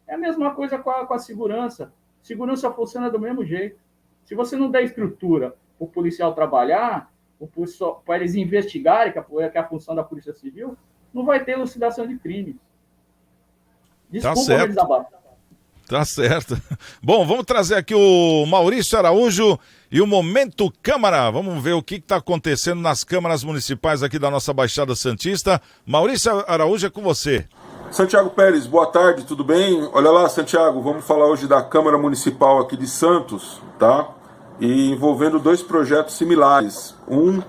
É a mesma coisa com a segurança. Segurança funciona do mesmo jeito. Se você não der estrutura para o policial trabalhar, para eles investigarem, que é a função da Polícia Civil, não vai ter elucidação de crimes. Desculpa, tá certo. Tá certo. Bom, vamos trazer aqui o Maurício Araújo e o Momento Câmara. Vamos ver o que está acontecendo nas câmaras municipais aqui da nossa Baixada Santista. Maurício Araújo, é com você. Santiago Pérez, boa tarde, tudo bem? Olha lá, Santiago, vamos falar hoje da Câmara Municipal aqui de Santos, tá? E envolvendo 2 projetos similares. Um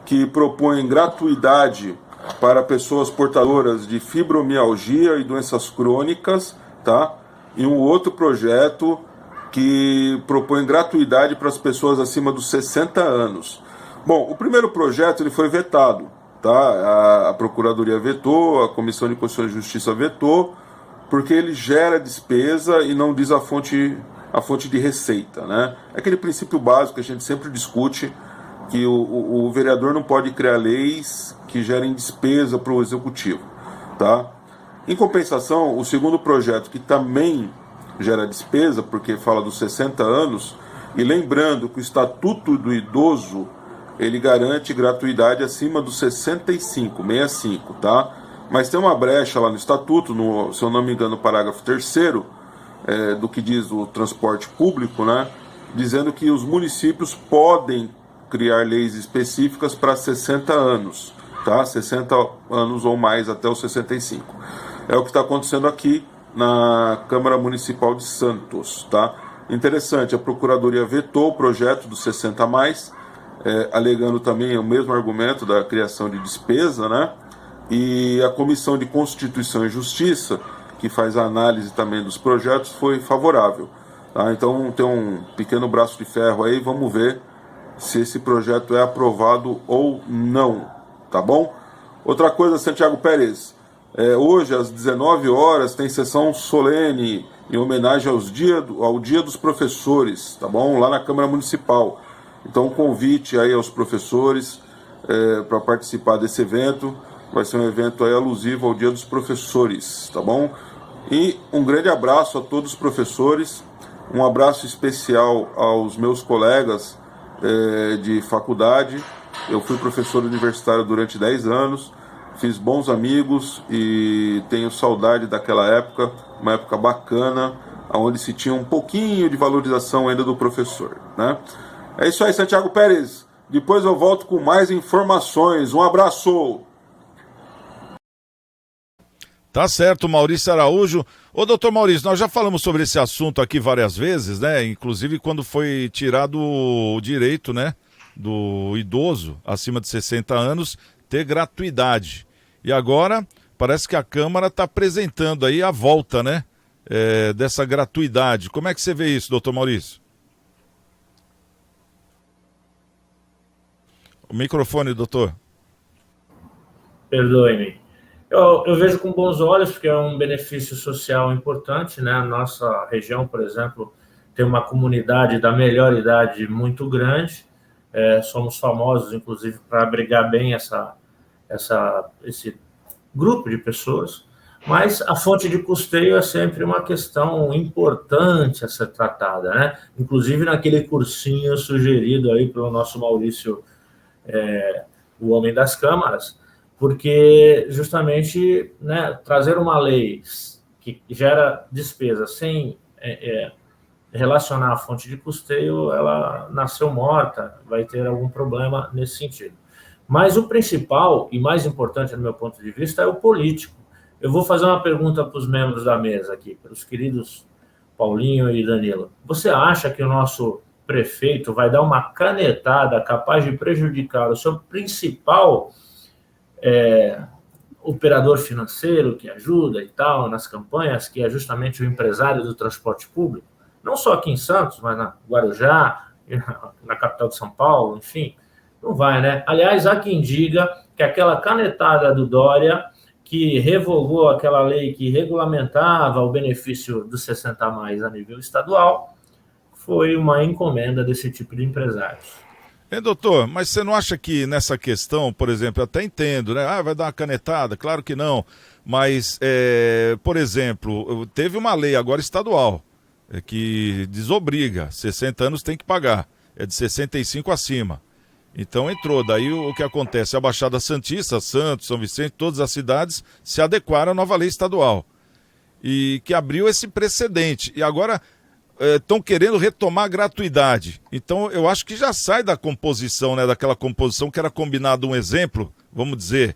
que propõe gratuidade para pessoas portadoras de fibromialgia e doenças crônicas, tá? E um outro projeto que propõe gratuidade para as pessoas acima dos 60 anos. Bom, o primeiro projeto ele foi vetado, tá? A Procuradoria vetou, a Comissão de Constituição e Justiça vetou, porque ele gera despesa e não diz a fonte de receita, né? É aquele princípio básico que a gente sempre discute, que o vereador não pode criar leis que gerem despesa para o executivo, tá? Em compensação, o segundo projeto, que também gera despesa, porque fala dos 60 anos, e lembrando que o Estatuto do Idoso, ele garante gratuidade acima dos 65, tá? Mas tem uma brecha lá no Estatuto, se eu não me engano, no parágrafo 3º, do que diz o transporte público, né? Dizendo que os municípios podem criar leis específicas para 60 anos, tá? 60 anos ou mais até os 65. É o que está acontecendo aqui na Câmara Municipal de Santos, tá? Interessante, a Procuradoria vetou o projeto dos 60 a mais, alegando também o mesmo argumento da criação de despesa, né? E a Comissão de Constituição e Justiça, que faz a análise também dos projetos, foi favorável, tá? Então tem um pequeno braço de ferro aí, vamos ver se esse projeto é aprovado ou não, tá bom? Outra coisa, Santiago Pérez, hoje às 19 horas tem sessão solene em homenagem ao Dia dos Professores, tá bom? Lá na Câmara Municipal. Então, um convite aí aos professores para participar desse evento. Vai ser um evento aí alusivo ao Dia dos Professores, tá bom? E um grande abraço a todos os professores, um abraço especial aos meus colegas de faculdade. Eu fui professor universitário durante 10 anos, fiz bons amigos e tenho saudade daquela época, uma época bacana, onde se tinha um pouquinho de valorização ainda do professor, né? É isso aí, Santiago Pérez. Depois eu volto com mais informações. Um abraço! Tá certo, Maurício Araújo. Ô, doutor Maurício, nós já falamos sobre esse assunto aqui várias vezes, né? Inclusive quando foi tirado o direito, né, do idoso acima de 60 anos ter gratuidade. E agora parece que a Câmara está apresentando aí a volta, né, dessa gratuidade. Como é que você vê isso, doutor Maurício? O microfone, doutor. Perdoe-me. Eu vejo com bons olhos, porque é um benefício social importante, né? A nossa região, por exemplo, tem uma comunidade da melhor idade muito grande, somos famosos, inclusive, para abrigar bem esse grupo de pessoas, mas a fonte de custeio é sempre uma questão importante a ser tratada, né? Inclusive naquele cursinho sugerido aí pelo nosso Maurício, o homem das câmaras, porque justamente, né, trazer uma lei que gera despesa sem relacionar a fonte de custeio, ela nasceu morta, vai ter algum problema nesse sentido. Mas o principal e mais importante, no meu ponto de vista, é o político. Eu vou fazer uma pergunta para os membros da mesa aqui, para os queridos Paulinho e Danilo. Você acha que o nosso prefeito vai dar uma canetada capaz de prejudicar o seu principal operador financeiro que ajuda e tal nas campanhas, que é justamente o empresário do transporte público? Não só aqui em Santos, mas na Guarujá, na capital de São Paulo, enfim, não vai, né? Aliás, há quem diga que aquela canetada do Dória, que revogou aquela lei que regulamentava o benefício dos 60 a mais a nível estadual, foi uma encomenda desse tipo de empresários. Doutor, mas você não acha que nessa questão, por exemplo, eu até entendo, né? Vai dar uma canetada, claro que não, mas, por exemplo, teve uma lei agora estadual, que desobriga, 60 anos tem que pagar, é de 65 acima. Então entrou, daí o que acontece? A Baixada Santista, Santos, São Vicente, todas as cidades se adequaram à nova lei estadual. E que abriu esse precedente. E agora estão querendo retomar a gratuidade. Então eu acho que já sai da composição, né? Daquela composição que era combinado um exemplo, vamos dizer,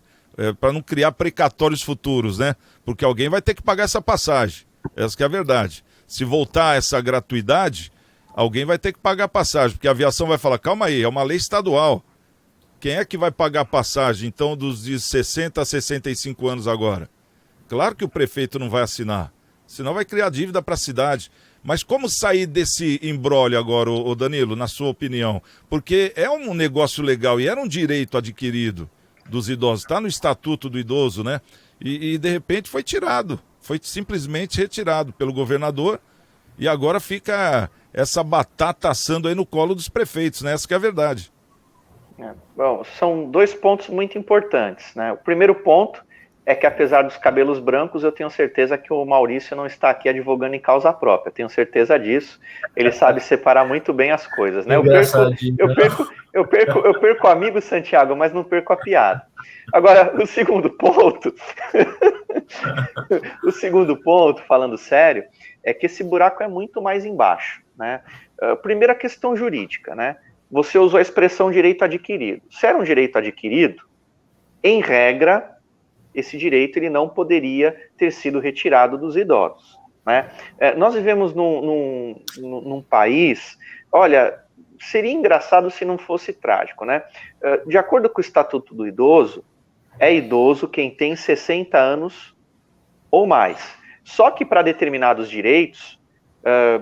para não criar precatórios futuros, né? Porque alguém vai ter que pagar essa passagem. Essa que é a verdade. Se voltar essa gratuidade, alguém vai ter que pagar a passagem, porque a aviação vai falar, calma aí, é uma lei estadual. Quem é que vai pagar a passagem, então, dos de 60 a 65 anos agora? Claro que o prefeito não vai assinar, senão vai criar dívida para a cidade. Mas como sair desse imbróglio agora, ô Danilo, na sua opinião? Porque é um negócio legal e era um direito adquirido dos idosos, está no Estatuto do Idoso, né? E de repente foi tirado, foi simplesmente retirado pelo governador e agora fica essa batata assando aí no colo dos prefeitos, né? Essa que é a verdade. Bom, são dois pontos muito importantes, né? O primeiro ponto é que, apesar dos cabelos brancos, eu tenho certeza que o Maurício não está aqui advogando em causa própria. Tenho certeza disso. Ele sabe separar muito bem as coisas, né? Eu perco o amigo Santiago, mas não perco a piada. Agora, o segundo ponto, falando sério, é que esse buraco é muito mais embaixo, né? Primeiro, a questão jurídica, né? Você usou a expressão direito adquirido. Se era um direito adquirido, em regra, esse direito ele não poderia ter sido retirado dos idosos, né? Nós vivemos num país, olha, seria engraçado se não fosse trágico, né? De acordo com o Estatuto do Idoso, é idoso quem tem 60 anos ou mais. Só que para determinados direitos,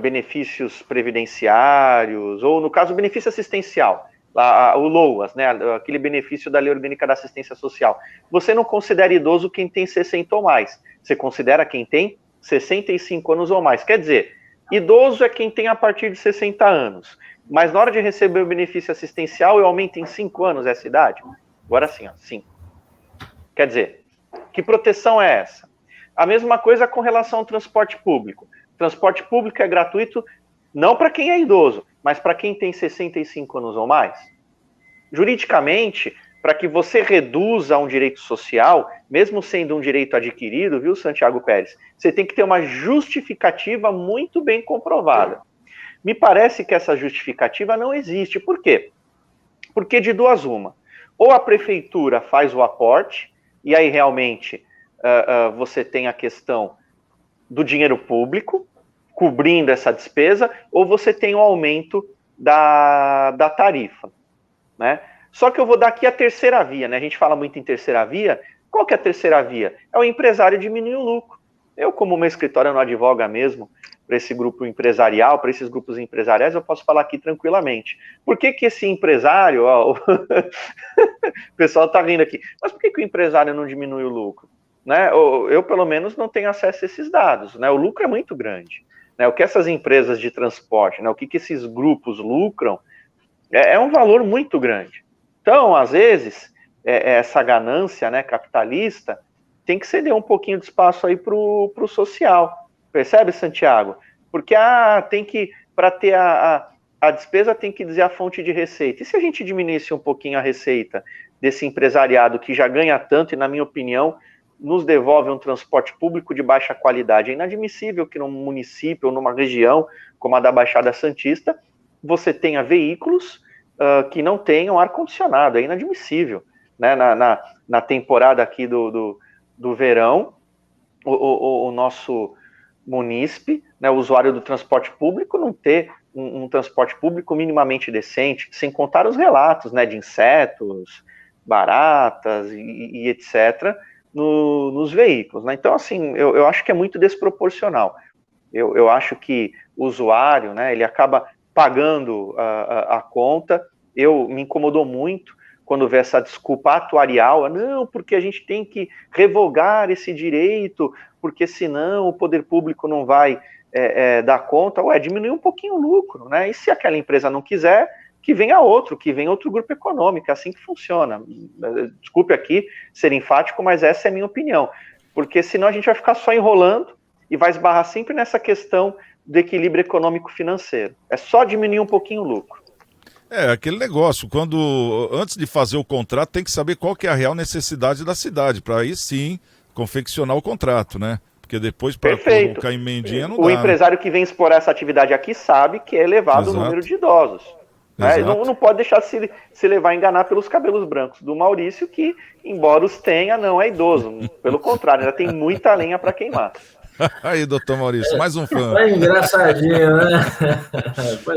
benefícios previdenciários, ou no caso, benefício assistencial, o LOAS, né, aquele benefício da Lei Orgânica da Assistência Social, você não considera idoso quem tem 60 ou mais, você considera quem tem 65 anos ou mais. Quer dizer, idoso é quem tem a partir de 60 anos, mas na hora de receber o benefício assistencial, eu aumento em 5 anos essa idade? Agora sim, 5. Quer dizer, que proteção é essa? A mesma coisa com relação ao transporte público. Transporte público é gratuito não para quem é idoso, mas para quem tem 65 anos ou mais. Juridicamente, para que você reduza um direito social, mesmo sendo um direito adquirido, viu, Santiago Pérez, você tem que ter uma justificativa muito bem comprovada. Me parece que essa justificativa não existe. Por quê? Porque de duas uma. Ou a prefeitura faz o aporte, e aí realmente você tem a questão do dinheiro público, cobrindo essa despesa, ou você tem o aumento da tarifa, né? Só que eu vou dar aqui a terceira via, né? A gente fala muito em terceira via. Qual que é a terceira via? É o empresário diminuir o lucro. Eu, como meu escritório não advoga mesmo para esse grupo empresarial, para esses grupos empresariais, eu posso falar aqui tranquilamente. Por que esse empresário... o pessoal está rindo aqui. Mas por que o empresário não diminui o lucro? né? Eu, pelo menos, não tenho acesso a esses dados, né? O lucro é muito grande, né? O que essas empresas de transporte, né? O que esses grupos lucram é um valor muito grande. Então, às vezes, essa ganância, né, capitalista tem que ceder um pouquinho de espaço aí para o social. Percebe, Santiago? Porque tem que, para ter a despesa, tem que dizer a fonte de receita. E se a gente diminuísse um pouquinho a receita desse empresariado que já ganha tanto e, na minha opinião, nos devolve um transporte público de baixa qualidade? É inadmissível que num município ou numa região como a da Baixada Santista você tenha veículos que não tenham ar-condicionado. É inadmissível, né? Na temporada aqui do verão, o nosso munícipe, né, o usuário do transporte público, não ter um transporte público minimamente decente, sem contar os relatos, né, de insetos, baratas e etc., nos veículos, né? Então, assim, eu acho que é muito desproporcional. Eu acho que o usuário, né, ele acaba pagando a conta. Me incomodou muito quando vê essa desculpa atuarial, não, porque a gente tem que revogar esse direito, porque senão o poder público não vai dar conta. Diminuir um pouquinho o lucro, né? E se aquela empresa não quiser, que venha outro grupo econômico, é assim que funciona. Desculpe aqui ser enfático, mas essa é a minha opinião, porque senão a gente vai ficar só enrolando e vai esbarrar sempre nessa questão do equilíbrio econômico-financeiro. É só diminuir um pouquinho o lucro. Aquele negócio, antes de fazer o contrato, tem que saber qual que é a real necessidade da cidade, para aí sim confeccionar o contrato, né? Porque depois, para colocar emendinha, não dá. O empresário que vem explorar essa atividade aqui sabe que é elevado o número de idosos. Né? Não pode deixar se levar a enganar pelos cabelos brancos do Maurício, que, embora os tenha, não é idoso. Pelo contrário, ainda tem muita lenha para queimar. Aí, doutor Maurício, mais um fã. É engraçadinho, né?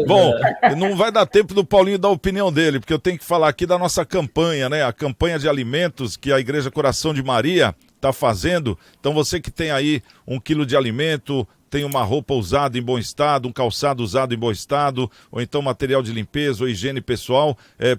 Bom, não vai dar tempo do Paulinho dar a opinião dele, porque eu tenho que falar aqui da nossa campanha, né? A campanha de alimentos que a Igreja Coração de Maria está fazendo. Então você que tem aí 1 quilo de alimento, tem uma roupa usada em bom estado, um calçado usado em bom estado, ou então material de limpeza ou higiene pessoal,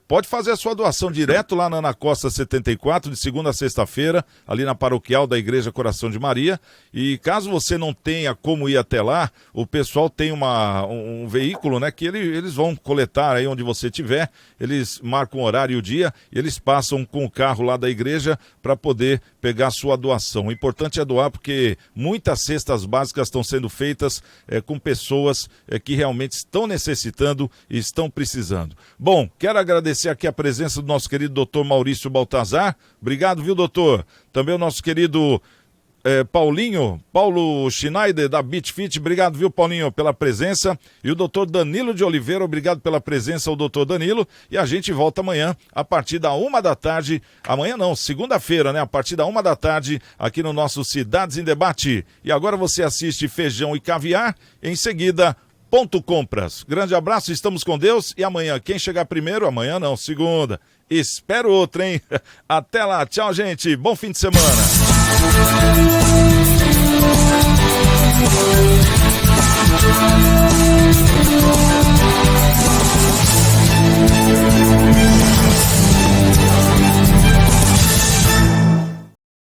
pode fazer a sua doação direto lá na Ana Costa 74, de segunda a sexta-feira, ali na paroquial da Igreja Coração de Maria. E caso você não tenha como ir até lá, o pessoal tem um veículo, né, que eles vão coletar aí onde você estiver, eles marcam o horário e o dia, e eles passam com o carro lá da igreja para poder pegar a sua doação. O importante é doar, porque muitas cestas básicas estão sendo feitas com pessoas que realmente estão necessitando e estão precisando. Bom, quero agradecer aqui a presença do nosso querido doutor Maurício Baltazar. Obrigado, viu, doutor? Também o nosso querido Paulo Schneider, da Beach Fit. Obrigado, viu, Paulinho, pela presença. E o doutor Danilo de Oliveira, obrigado pela presença, o doutor Danilo. E a gente volta amanhã, a partir da 1h. Amanhã não, segunda-feira, né? A partir da 1h, aqui no nosso Cidades em Debate. E agora você assiste Feijão e Caviar, em seguida, Ponto Compras. Grande abraço, estamos com Deus. E amanhã, quem chegar primeiro? Amanhã não, segunda. Espero outro, hein? Até lá, tchau, gente. Bom fim de semana.